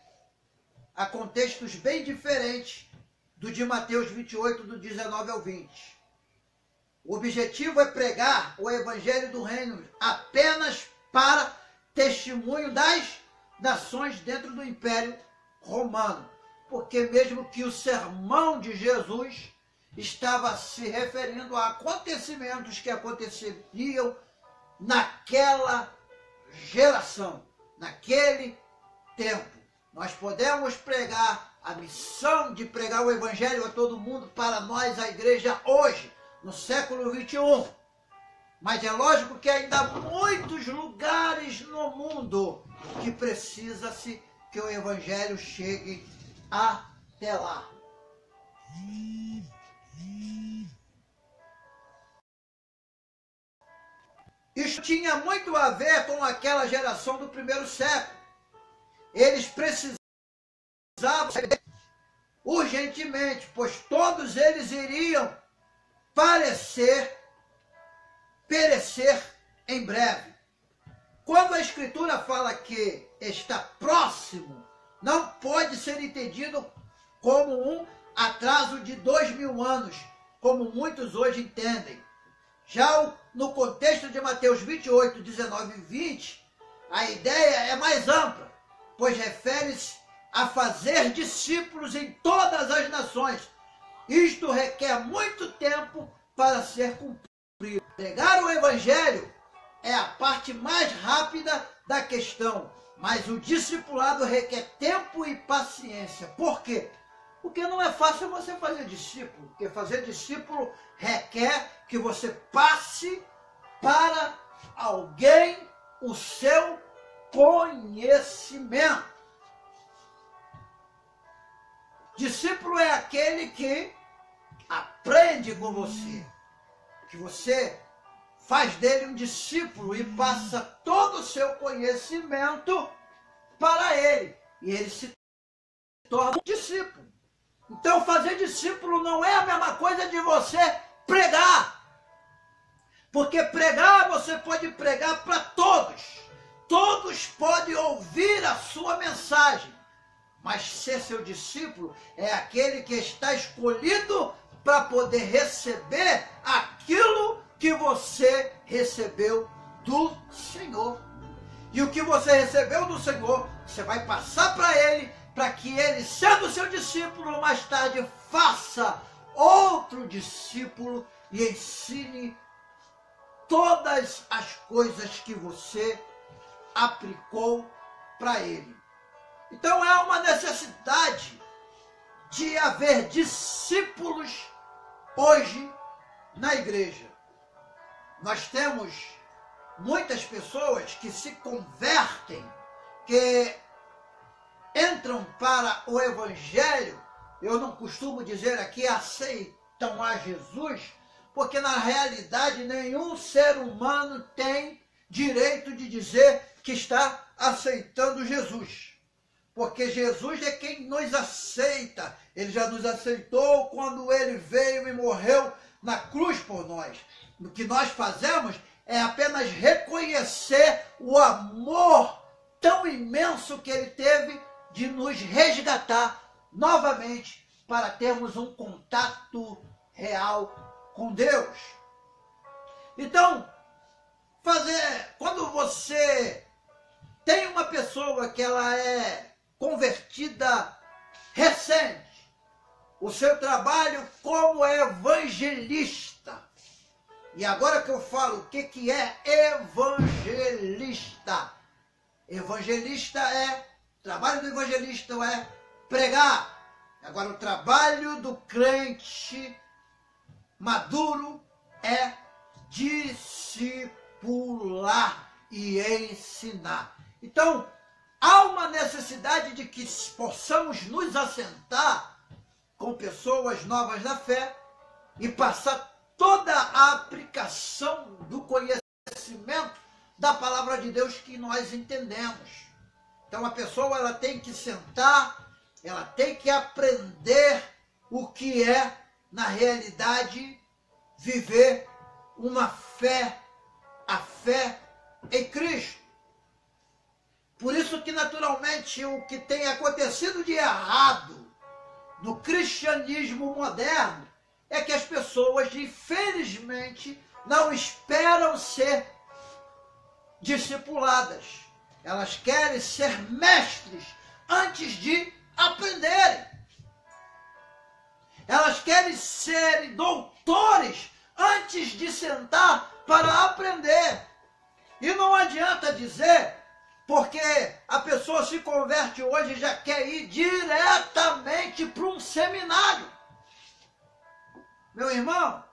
a contextos bem diferentes do de Mateus 28, do 19 ao 20. O objetivo é pregar o evangelho do reino apenas para testemunho das nações dentro do Império Romano. Porque mesmo que o sermão de Jesus estava se referindo a acontecimentos que aconteceriam naquela geração, naquele tempo. Nós podemos pregar a missão de pregar o evangelho a todo mundo para nós, a igreja, hoje, no século 21. Mas é lógico que ainda há muitos lugares no mundo que precisa-se que o evangelho chegue até lá. Isso tinha muito a ver com aquela geração do primeiro século. Eles precisavam urgentemente, pois todos eles iriam perecer em breve. Quando a Escritura fala que está próximo, não pode ser entendido como um atraso de 2000 anos, como muitos hoje entendem. Já no contexto de Mateus 28, 19 e 20, a ideia é mais ampla, pois refere-se a fazer discípulos em todas as nações. Isto requer muito tempo para ser cumprido. Pregar o evangelho é a parte mais rápida da questão, mas o discipulado requer tempo e paciência. Por quê? Porque não é fácil você fazer discípulo, porque fazer discípulo requer que você passe para alguém o seu conhecimento. Discípulo é aquele que aprende com você, que você faz dele um discípulo e passa todo o seu conhecimento para ele, e ele se torna um discípulo. Então fazer discípulo não é a mesma coisa de você pregar, porque pregar você pode pregar para todos, todos podem ouvir a sua mensagem, mas ser seu discípulo é aquele que está escolhido para poder receber aquilo que você recebeu do Senhor. E o que você recebeu do Senhor, você vai passar para ele, para que ele, sendo seu discípulo, mais tarde faça outro discípulo e ensine todas as coisas que você aplicou para ele. Então é uma necessidade de haver discípulos hoje na igreja. Nós temos muitas pessoas que se convertem, que entram para o evangelho. Eu não costumo dizer aqui aceitam a Jesus, porque na realidade nenhum ser humano tem direito de dizer que está aceitando Jesus. Porque Jesus é quem nos aceita. Ele já nos aceitou quando ele veio e morreu na cruz por nós. O que nós fazemos é apenas reconhecer o amor tão imenso que ele teve de nos resgatar novamente para termos um contato real com Deus. Então, quando você tem uma pessoa que ela é convertida recente, o seu trabalho como evangelista. E agora que eu falo o que é evangelista. Evangelista o trabalho do evangelista é pregar. Agora o trabalho do crente maduro é discipular e ensinar. Então, há uma necessidade de que possamos nos assentar com pessoas novas na fé e passar toda a aplicação do conhecimento da palavra de Deus que nós entendemos. Então a pessoa ela tem que sentar, ela tem que aprender o que é, na realidade, viver uma fé, a fé em Cristo. Por isso que naturalmente o que tem acontecido de errado no cristianismo moderno é que as pessoas, infelizmente, não esperam ser discipuladas. Elas querem ser mestres antes de aprenderem. Elas querem ser doutores antes de sentar para aprender. E não adianta dizer, porque a pessoa se converte hoje e já quer ir diretamente para um seminário. Meu irmão,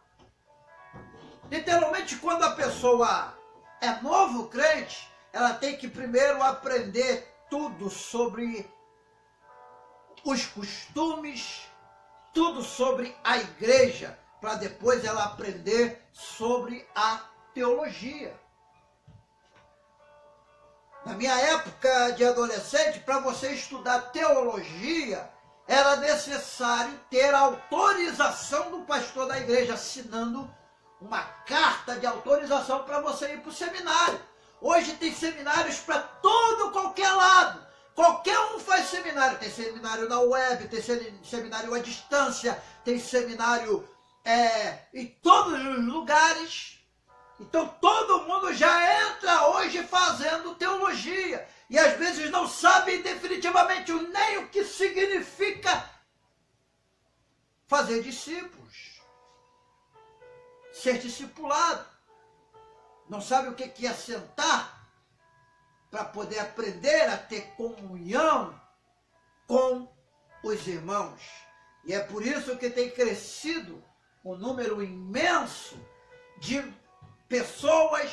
literalmente quando a pessoa é novo crente, ela tem que primeiro aprender tudo sobre os costumes, tudo sobre a igreja, para depois ela aprender sobre a teologia. Na minha época de adolescente, para você estudar teologia, era necessário ter a autorização do pastor da igreja, assinando uma carta de autorização para você ir para o seminário. Hoje tem seminários para todo qualquer lado. Qualquer um faz seminário. Tem seminário na web, tem seminário à distância, tem seminário em todos os lugares. Então todo mundo já entra hoje fazendo teologia. E às vezes não sabe definitivamente nem o que significa fazer discípulos. Ser discipulado. Não sabe o que é sentar para poder aprender a ter comunhão com os irmãos. E é por isso que tem crescido um número imenso de pessoas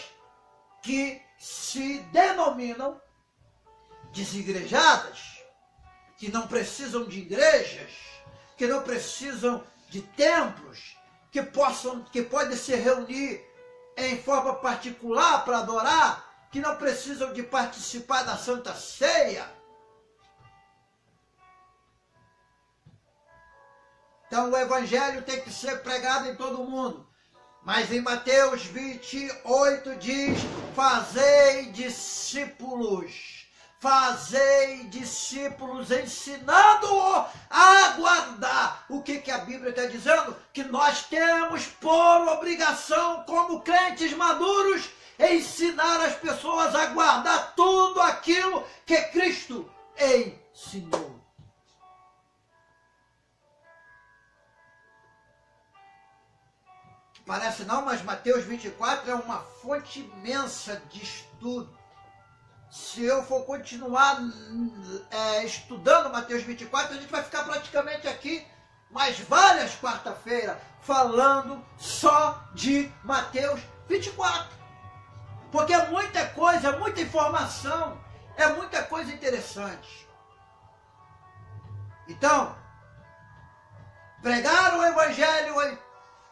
que se denominam desigrejadas, que não precisam de igrejas, que não precisam de templos, que podem se reunir em forma particular para adorar, que não precisam de participar da Santa Ceia. Então o Evangelho tem que ser pregado em todo mundo. Mas em Mateus 28 diz, fazei discípulos. Fazei discípulos, ensinando-o a guardar. O que a Bíblia está dizendo? Que nós temos por obrigação, como crentes maduros, ensinar as pessoas a guardar tudo aquilo que Cristo ensinou. Parece não, mas Mateus 24 é uma fonte imensa de estudo. Se eu for continuar estudando Mateus 24, a gente vai ficar praticamente aqui mais várias quarta-feiras falando só de Mateus 24. Porque é muita coisa, é muita informação, é muita coisa interessante. Então, pregar o Evangelho em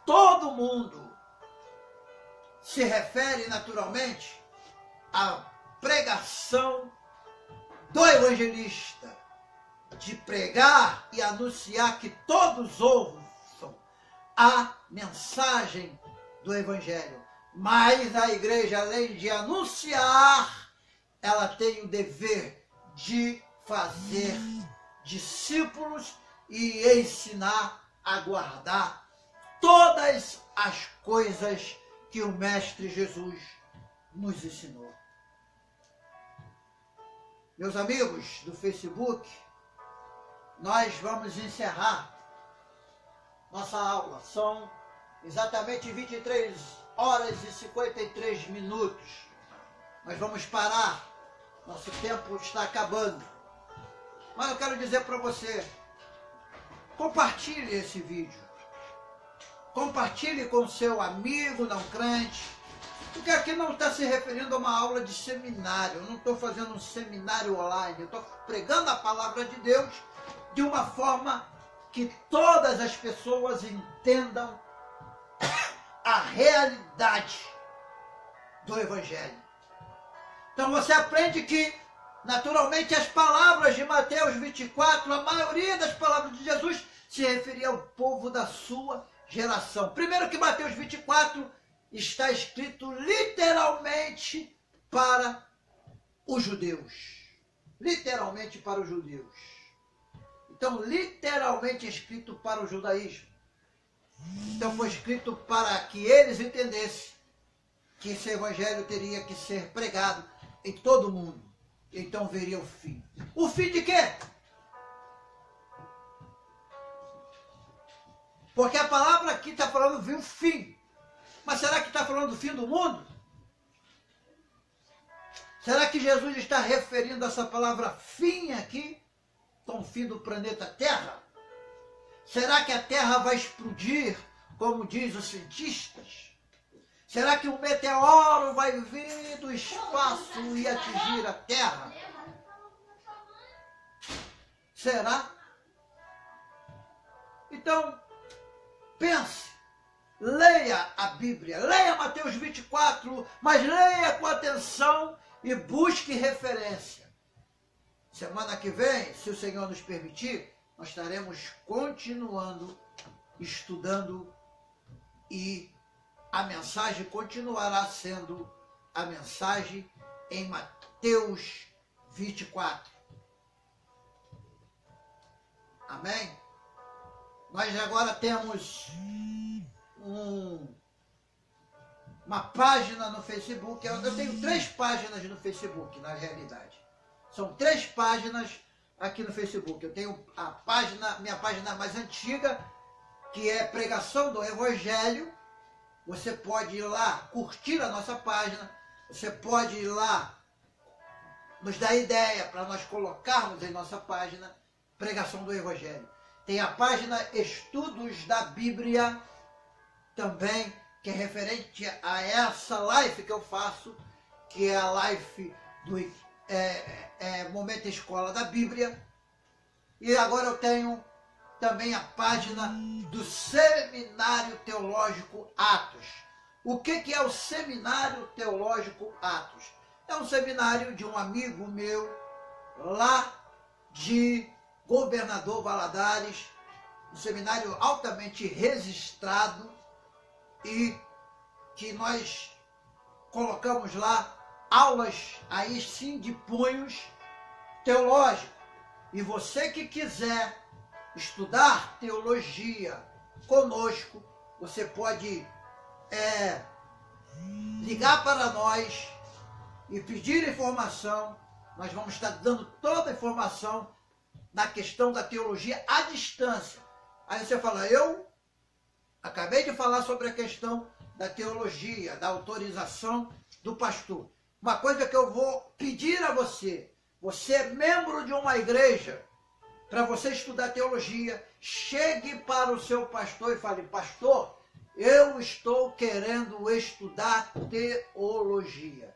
todo mundo se refere naturalmente à pregação do evangelista, de pregar e anunciar que todos ouçam a mensagem do evangelho. Mas a igreja, além de anunciar, ela tem o dever de fazer discípulos e ensinar a guardar todas as coisas que o Mestre Jesus nos ensinou. Meus amigos do Facebook, nós vamos encerrar nossa aula. São exatamente 23 horas e 53 minutos. Nós vamos parar. Nosso tempo está acabando. Mas eu quero dizer para você, compartilhe esse vídeo. Compartilhe com seu amigo não crente. Porque aqui não está se referindo a uma aula de seminário. Eu não estou fazendo um seminário online. Eu estou pregando a palavra de Deus de uma forma que todas as pessoas entendam a realidade do Evangelho. Então você aprende que, naturalmente, as palavras de Mateus 24, a maioria das palavras de Jesus, se referia ao povo da sua geração. Primeiro que Mateus 24 está escrito literalmente para os judeus. Literalmente para os judeus. Então, literalmente escrito para o judaísmo. Então, foi escrito para que eles entendessem que esse evangelho teria que ser pregado em todo o mundo. Então viria o fim. O fim de quê? Porque a palavra aqui está falando de um fim. Mas será que está falando do fim do mundo? Será que Jesus está referindo essa palavra fim aqui com o fim do planeta Terra? Será que a Terra vai explodir, como diz os cientistas? Será que um meteoro vai vir do espaço e atingir a Terra? Será? Então, pense, leia a Bíblia, leia Mateus 24, mas leia com atenção e busque referência. Semana que vem, se o Senhor nos permitir, nós estaremos continuando, estudando e a mensagem continuará sendo a mensagem em Mateus 24. Amém? Nós agora temos uma página no Facebook. Eu tenho 3 páginas no Facebook, na realidade. São 3 páginas aqui no Facebook. Eu tenho a página, minha página mais antiga, que é Pregação do Evangelho. Você pode ir lá curtir a nossa página. Você pode ir lá nos dar ideia para nós colocarmos em nossa página Pregação do Evangelho. Tem a página Estudos da Bíblia também, que é referente a essa live que eu faço, que é a live do Momento Escola da Bíblia. E agora eu tenho também a página do Seminário Teológico Atos. O que é o Seminário Teológico Atos? É um seminário de um amigo meu, lá de Governador Valadares, um seminário altamente registrado e que nós colocamos lá aulas aí sim de punhos teológicos. E você que quiser estudar teologia conosco, você pode ligar para nós e pedir informação. Nós vamos estar dando toda a informação na questão da teologia à distância. Aí você fala, eu acabei de falar sobre a questão da teologia, da autorização do pastor. Uma coisa que eu vou pedir a você, você é membro de uma igreja, para você estudar teologia, chegue para o seu pastor e fale, pastor, eu estou querendo estudar teologia.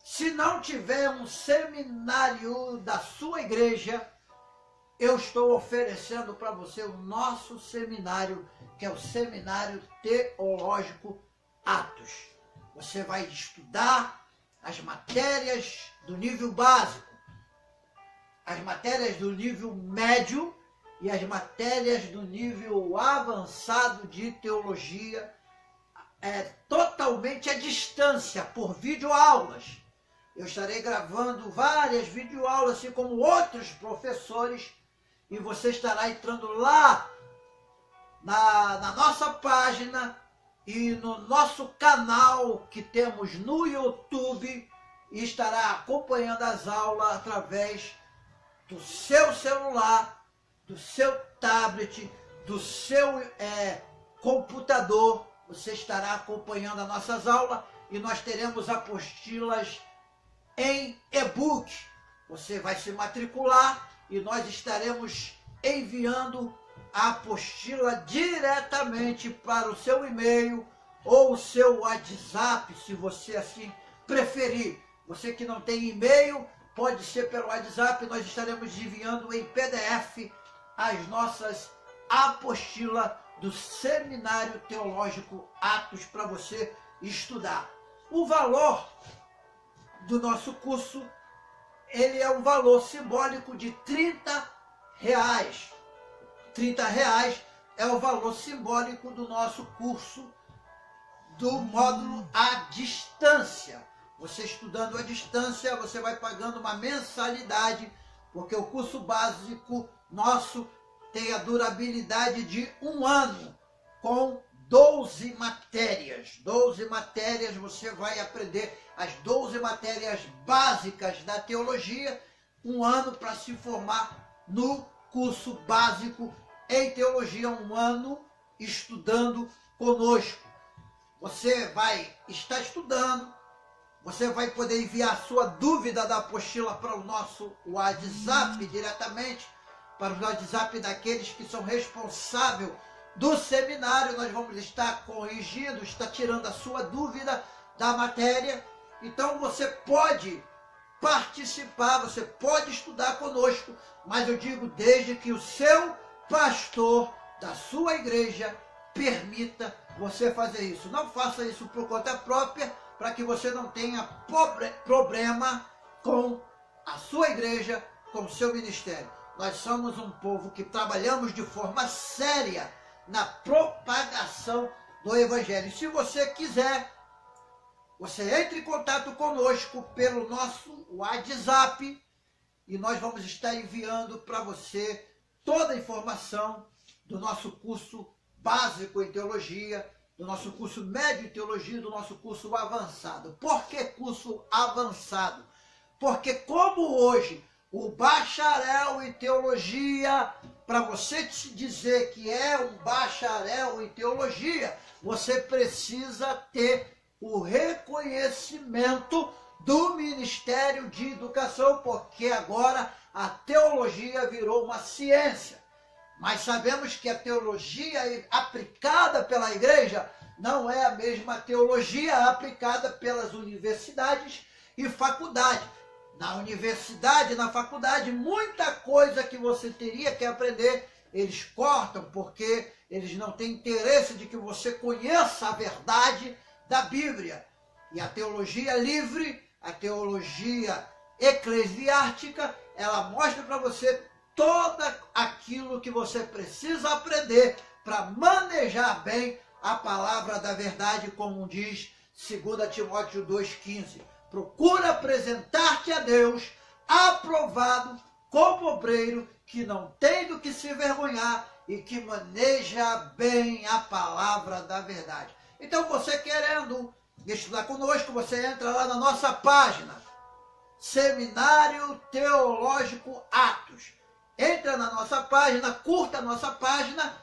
Se não tiver um seminário da sua igreja, eu estou oferecendo para você o nosso seminário, que é o Seminário Teológico Atos. Você vai estudar as matérias do nível básico, as matérias do nível médio e as matérias do nível avançado de teologia, totalmente à distância, por videoaulas. Eu estarei gravando várias videoaulas, assim como outros professores, e você estará entrando lá na nossa página e no nosso canal que temos no YouTube, e estará acompanhando as aulas através do seu celular, do seu tablet, do seu computador. Você estará acompanhando as nossas aulas e nós teremos apostilas em e-book. Você vai se matricular e nós estaremos enviando a apostila diretamente para o seu e-mail ou o seu WhatsApp, se você assim preferir. Você que não tem e-mail, pode ser pelo WhatsApp, nós estaremos enviando em PDF as nossas apostilas do Seminário Teológico Atos para você estudar. O valor do nosso curso, ele é um valor simbólico de R$30. R$30 é o valor simbólico do nosso curso do módulo à distância. Você estudando à distância, você vai pagando uma mensalidade, porque o curso básico nosso tem a durabilidade de 1 ano, com 12 matérias. 12 matérias, você vai aprender as 12 matérias básicas da teologia, 1 ano para se formar no curso básico em teologia, 1 ano estudando conosco. Você vai estar estudando, você vai poder enviar sua dúvida da apostila para o nosso WhatsApp diretamente, para o WhatsApp daqueles que são responsáveis do seminário. Nós vamos estar corrigindo, está tirando a sua dúvida da matéria. Então você pode participar, você pode estudar conosco, mas eu digo desde que o seu pastor da sua igreja permita você fazer isso. Não faça isso por conta própria, para que você não tenha problema com a sua igreja, com o seu ministério. Nós somos um povo que trabalhamos de forma séria na propagação do Evangelho. Se você quiser, você entre em contato conosco pelo nosso WhatsApp e nós vamos estar enviando para você toda a informação do nosso curso básico em teologia, do nosso curso médio em teologia, do nosso curso avançado. Por que curso avançado? Porque como hoje o bacharel em teologia, para você te dizer que é um bacharel em teologia, você precisa ter o reconhecimento do Ministério de Educação, porque agora a teologia virou uma ciência. Mas sabemos que a teologia aplicada pela igreja não é a mesma teologia aplicada pelas universidades e faculdades. Na universidade, na faculdade, muita coisa que você teria que aprender, eles cortam, porque eles não têm interesse de que você conheça a verdade da Bíblia. E a teologia livre, a teologia eclesiástica, ela mostra para você todo aquilo que você precisa aprender para manejar bem a palavra da verdade, como diz 2 Timóteo 2,15. Procura apresentar-te a Deus aprovado como obreiro que não tem do que se envergonhar e que maneja bem a palavra da verdade. Então, você querendo estudar conosco, você entra lá na nossa página, Seminário Teológico Atos. Entra na nossa página, curta a nossa página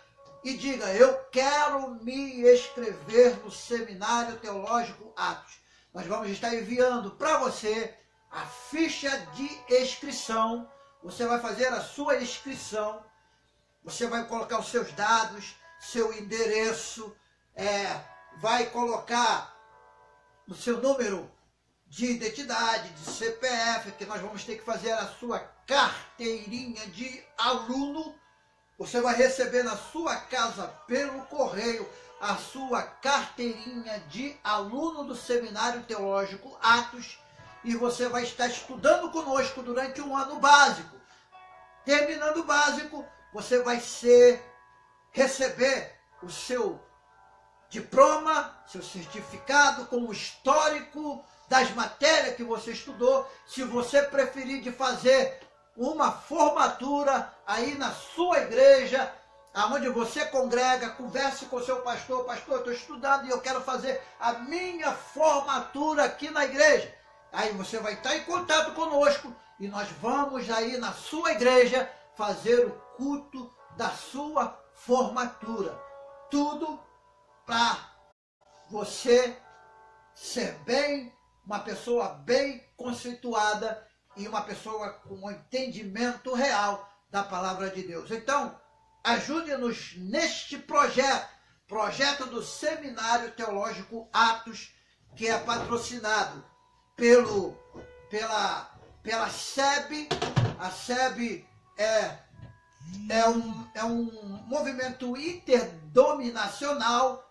e diga: eu quero me inscrever no Seminário Teológico Atos. Nós vamos estar enviando para você a ficha de inscrição. Você vai fazer a sua inscrição, você vai colocar os seus dados, seu endereço, vai colocar o seu número de identidade, de CPF, que nós vamos ter que fazer a sua carteirinha de aluno. Você vai receber na sua casa pelo correio a sua carteirinha de aluno do Seminário Teológico Atos e você vai estar estudando conosco durante 1 ano básico. Terminando o básico, você vai receber o seu diploma, seu certificado com o histórico das matérias que você estudou. Se você preferir de fazer uma formatura aí na sua igreja, aonde você congrega, converse com o seu pastor: pastor, eu estou estudando e eu quero fazer a minha formatura aqui na igreja. Aí você vai estar em contato conosco e nós vamos aí na sua igreja fazer o culto da sua formatura. Tudo para você ser uma pessoa bem conceituada e uma pessoa com um entendimento real da palavra de Deus. Então, ajude-nos neste projeto do Seminário Teológico Atos, que é patrocinado pela SEB. A SEB é um movimento interdenominacional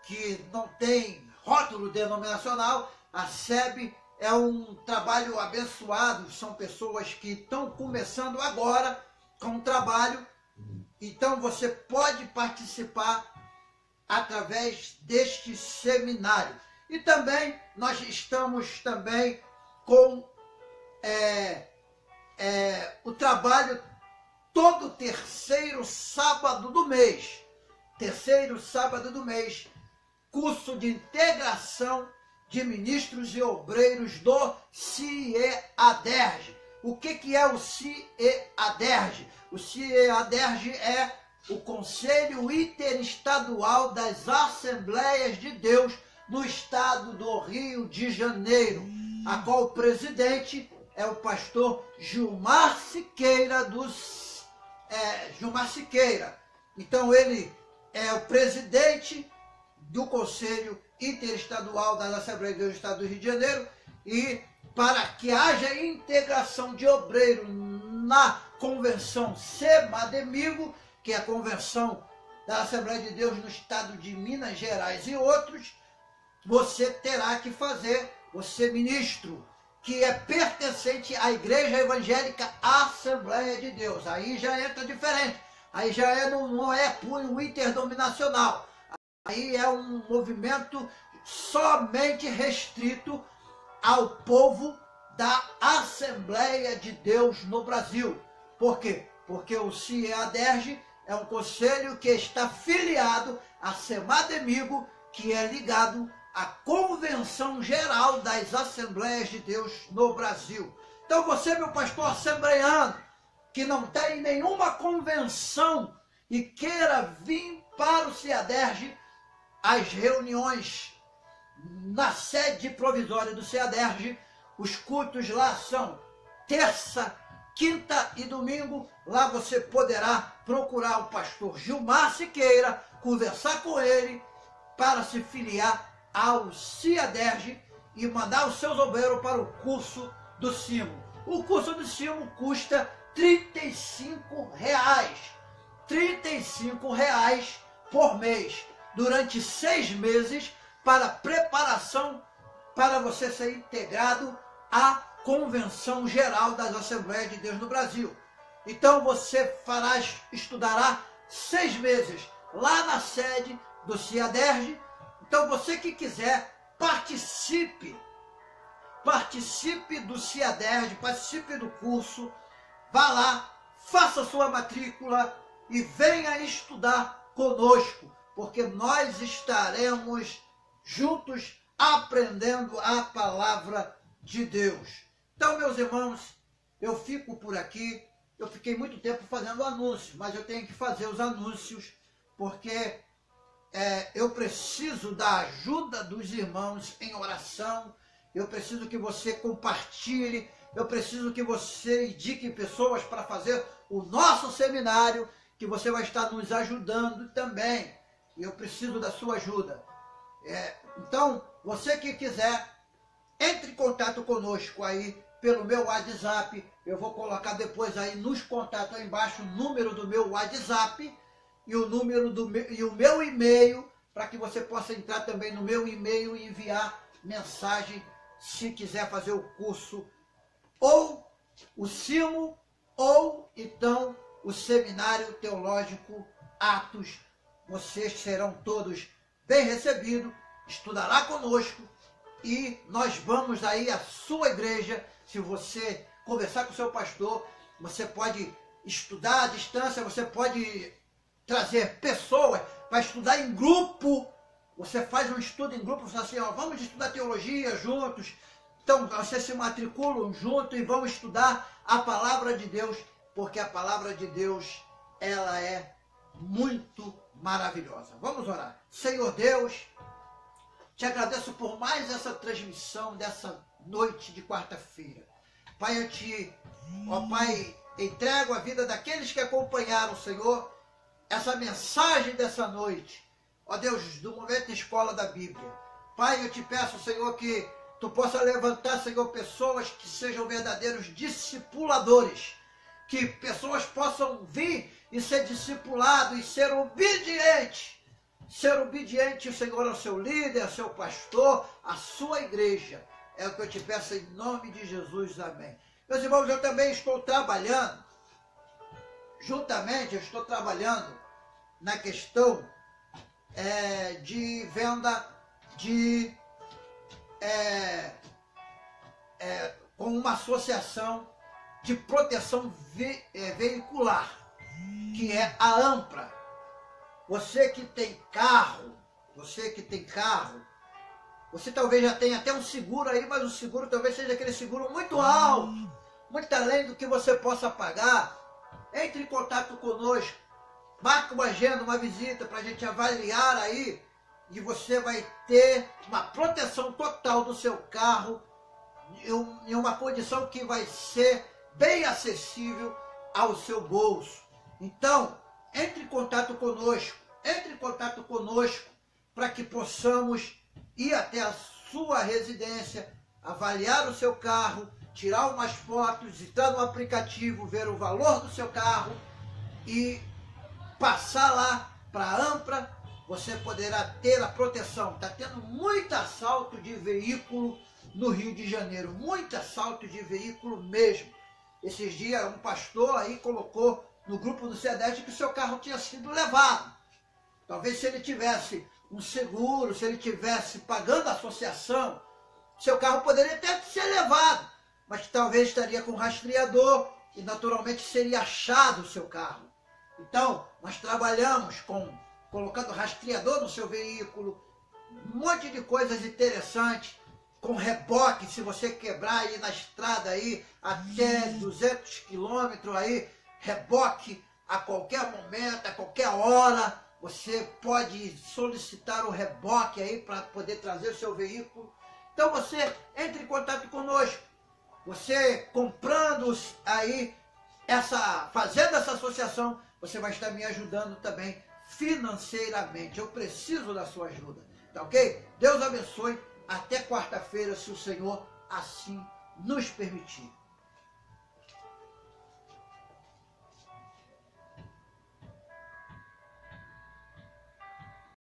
que não tem rótulo denominacional. A SEB é um trabalho abençoado, são pessoas que estão começando agora com o trabalho. Então você pode participar através deste seminário. E também nós estamos também com o trabalho todo terceiro sábado do mês. Terceiro sábado do mês, curso de integração de ministros e obreiros do CIEADERJ. O que é o CIEADERJ? O CIEADERJ é o Conselho Interestadual das Assembleias de Deus no estado do Rio de Janeiro, a qual o presidente é o pastor Gilmar Siqueira Gilmar Siqueira. Então ele é o presidente do Conselho Interestadual das Assembleias de Deus do estado do Rio de Janeiro, e para que haja integração de obreiro na convenção SEMADEMIGO, que é a convenção da Assembleia de Deus no estado de Minas Gerais e outros, você terá que fazer, você ministro, que é pertencente à Igreja Evangélica Assembleia de Deus. Aí já entra diferente, aí já não é punho interdenominacional, aí é um movimento somente restrito ao povo da Assembleia de Deus no Brasil. Por quê? Porque o CIEADERJ é um conselho que está filiado a SEMADEMIGO, que é ligado à Convenção Geral das Assembleias de Deus no Brasil. Então você, meu pastor assembleiano, que não tem nenhuma convenção e queira vir para o CIEADERJ, as reuniões na sede provisória do CIEADERJ, os cultos lá são terça, quinta e domingo. Lá você poderá procurar o pastor Gilmar Siqueira, conversar com ele para se filiar ao CIEADERJ e mandar os seus obreiros para o curso do CIMO. O curso do CIMO custa R$35. R$35 por mês, durante 6 meses, para preparação para você ser integrado à Convenção Geral das Assembleias de Deus no Brasil. Então você estudará 6 meses lá na sede do CIEADERJ. Então você que quiser, participe do CIEADERJ, participe do curso, vá lá, faça sua matrícula e venha estudar conosco, porque nós estaremos juntos aprendendo a palavra de Deus. Então, meus irmãos, eu fico por aqui. Eu fiquei muito tempo fazendo anúncios, mas eu tenho que fazer os anúncios porque eu preciso da ajuda dos irmãos em oração. Eu preciso que você compartilhe. Eu preciso que você indique pessoas para fazer o nosso seminário, que você vai estar nos ajudando também. E eu preciso da sua ajuda. Então, você que quiser, entre em contato conosco aí pelo meu WhatsApp. Eu vou colocar depois aí nos contatos aí embaixo o número do meu WhatsApp e o número e o meu e-mail, para que você possa entrar também no meu e-mail e enviar mensagem se quiser fazer o curso, ou o CIMO, ou então o Seminário Teológico Atos. Vocês serão todos bem recebidos, estudará conosco e nós vamos aí à sua igreja. Se você conversar com o seu pastor, você pode estudar à distância, você pode trazer pessoas para estudar em grupo. Você faz um estudo em grupo, fala assim, ó, vamos estudar teologia juntos. Então vocês se matriculam junto e vão estudar a palavra de Deus, porque a palavra de Deus, ela é muito maravilhosa. Vamos orar. Senhor Deus, te agradeço por mais essa transmissão dessa noite de quarta-feira. Pai, Pai, entrego a vida daqueles que acompanharam, Senhor, essa mensagem dessa noite, ó Deus, do Momento Escola da Bíblia. Pai, eu te peço, Senhor, que tu possa levantar, Senhor, pessoas que sejam verdadeiros discipuladores, que pessoas possam vir e ser discipulados e ser obedientes, Senhor, ao seu líder, ao seu pastor, à sua igreja. É o que eu te peço em nome de Jesus, amém. Meus irmãos, eu também estou trabalhando, eu estou trabalhando na questão de venda de com uma associação de proteção veicular, que é a AMPRA. Você que tem carro, você talvez já tenha até um seguro aí, mas o seguro talvez seja aquele seguro muito alto, muito além do que você possa pagar. Entre em contato conosco, marque uma agenda, uma visita para a gente avaliar aí, e você vai ter uma proteção total do seu carro em uma condição que vai ser bem acessível ao seu bolso. Então, entre em contato conosco para que possamos ir até a sua residência, avaliar o seu carro, tirar umas fotos, entrar no aplicativo, ver o valor do seu carro e passar lá para a AMPRA. Você poderá ter a proteção. Está tendo muito assalto de veículo no Rio de Janeiro, muito assalto de veículo mesmo. Esses dias um pastor aí colocou no grupo do CEDET que o seu carro tinha sido levado. Talvez se ele tivesse um seguro, se ele tivesse pagando a associação, seu carro poderia até ser levado, mas talvez estaria com rastreador e naturalmente seria achado o seu carro. Então, nós trabalhamos colocando rastreador no seu veículo, um monte de coisas interessantes, com reboque, se você quebrar aí na estrada aí, até 200 quilômetros aí, reboque a qualquer momento, a qualquer hora, você pode solicitar o reboque aí para poder trazer o seu veículo. Então você entre em contato conosco, você comprando aí, fazendo essa associação, você vai estar me ajudando também financeiramente. Eu preciso da sua ajuda, tá ok? Deus abençoe. Até quarta-feira, se o Senhor assim nos permitir.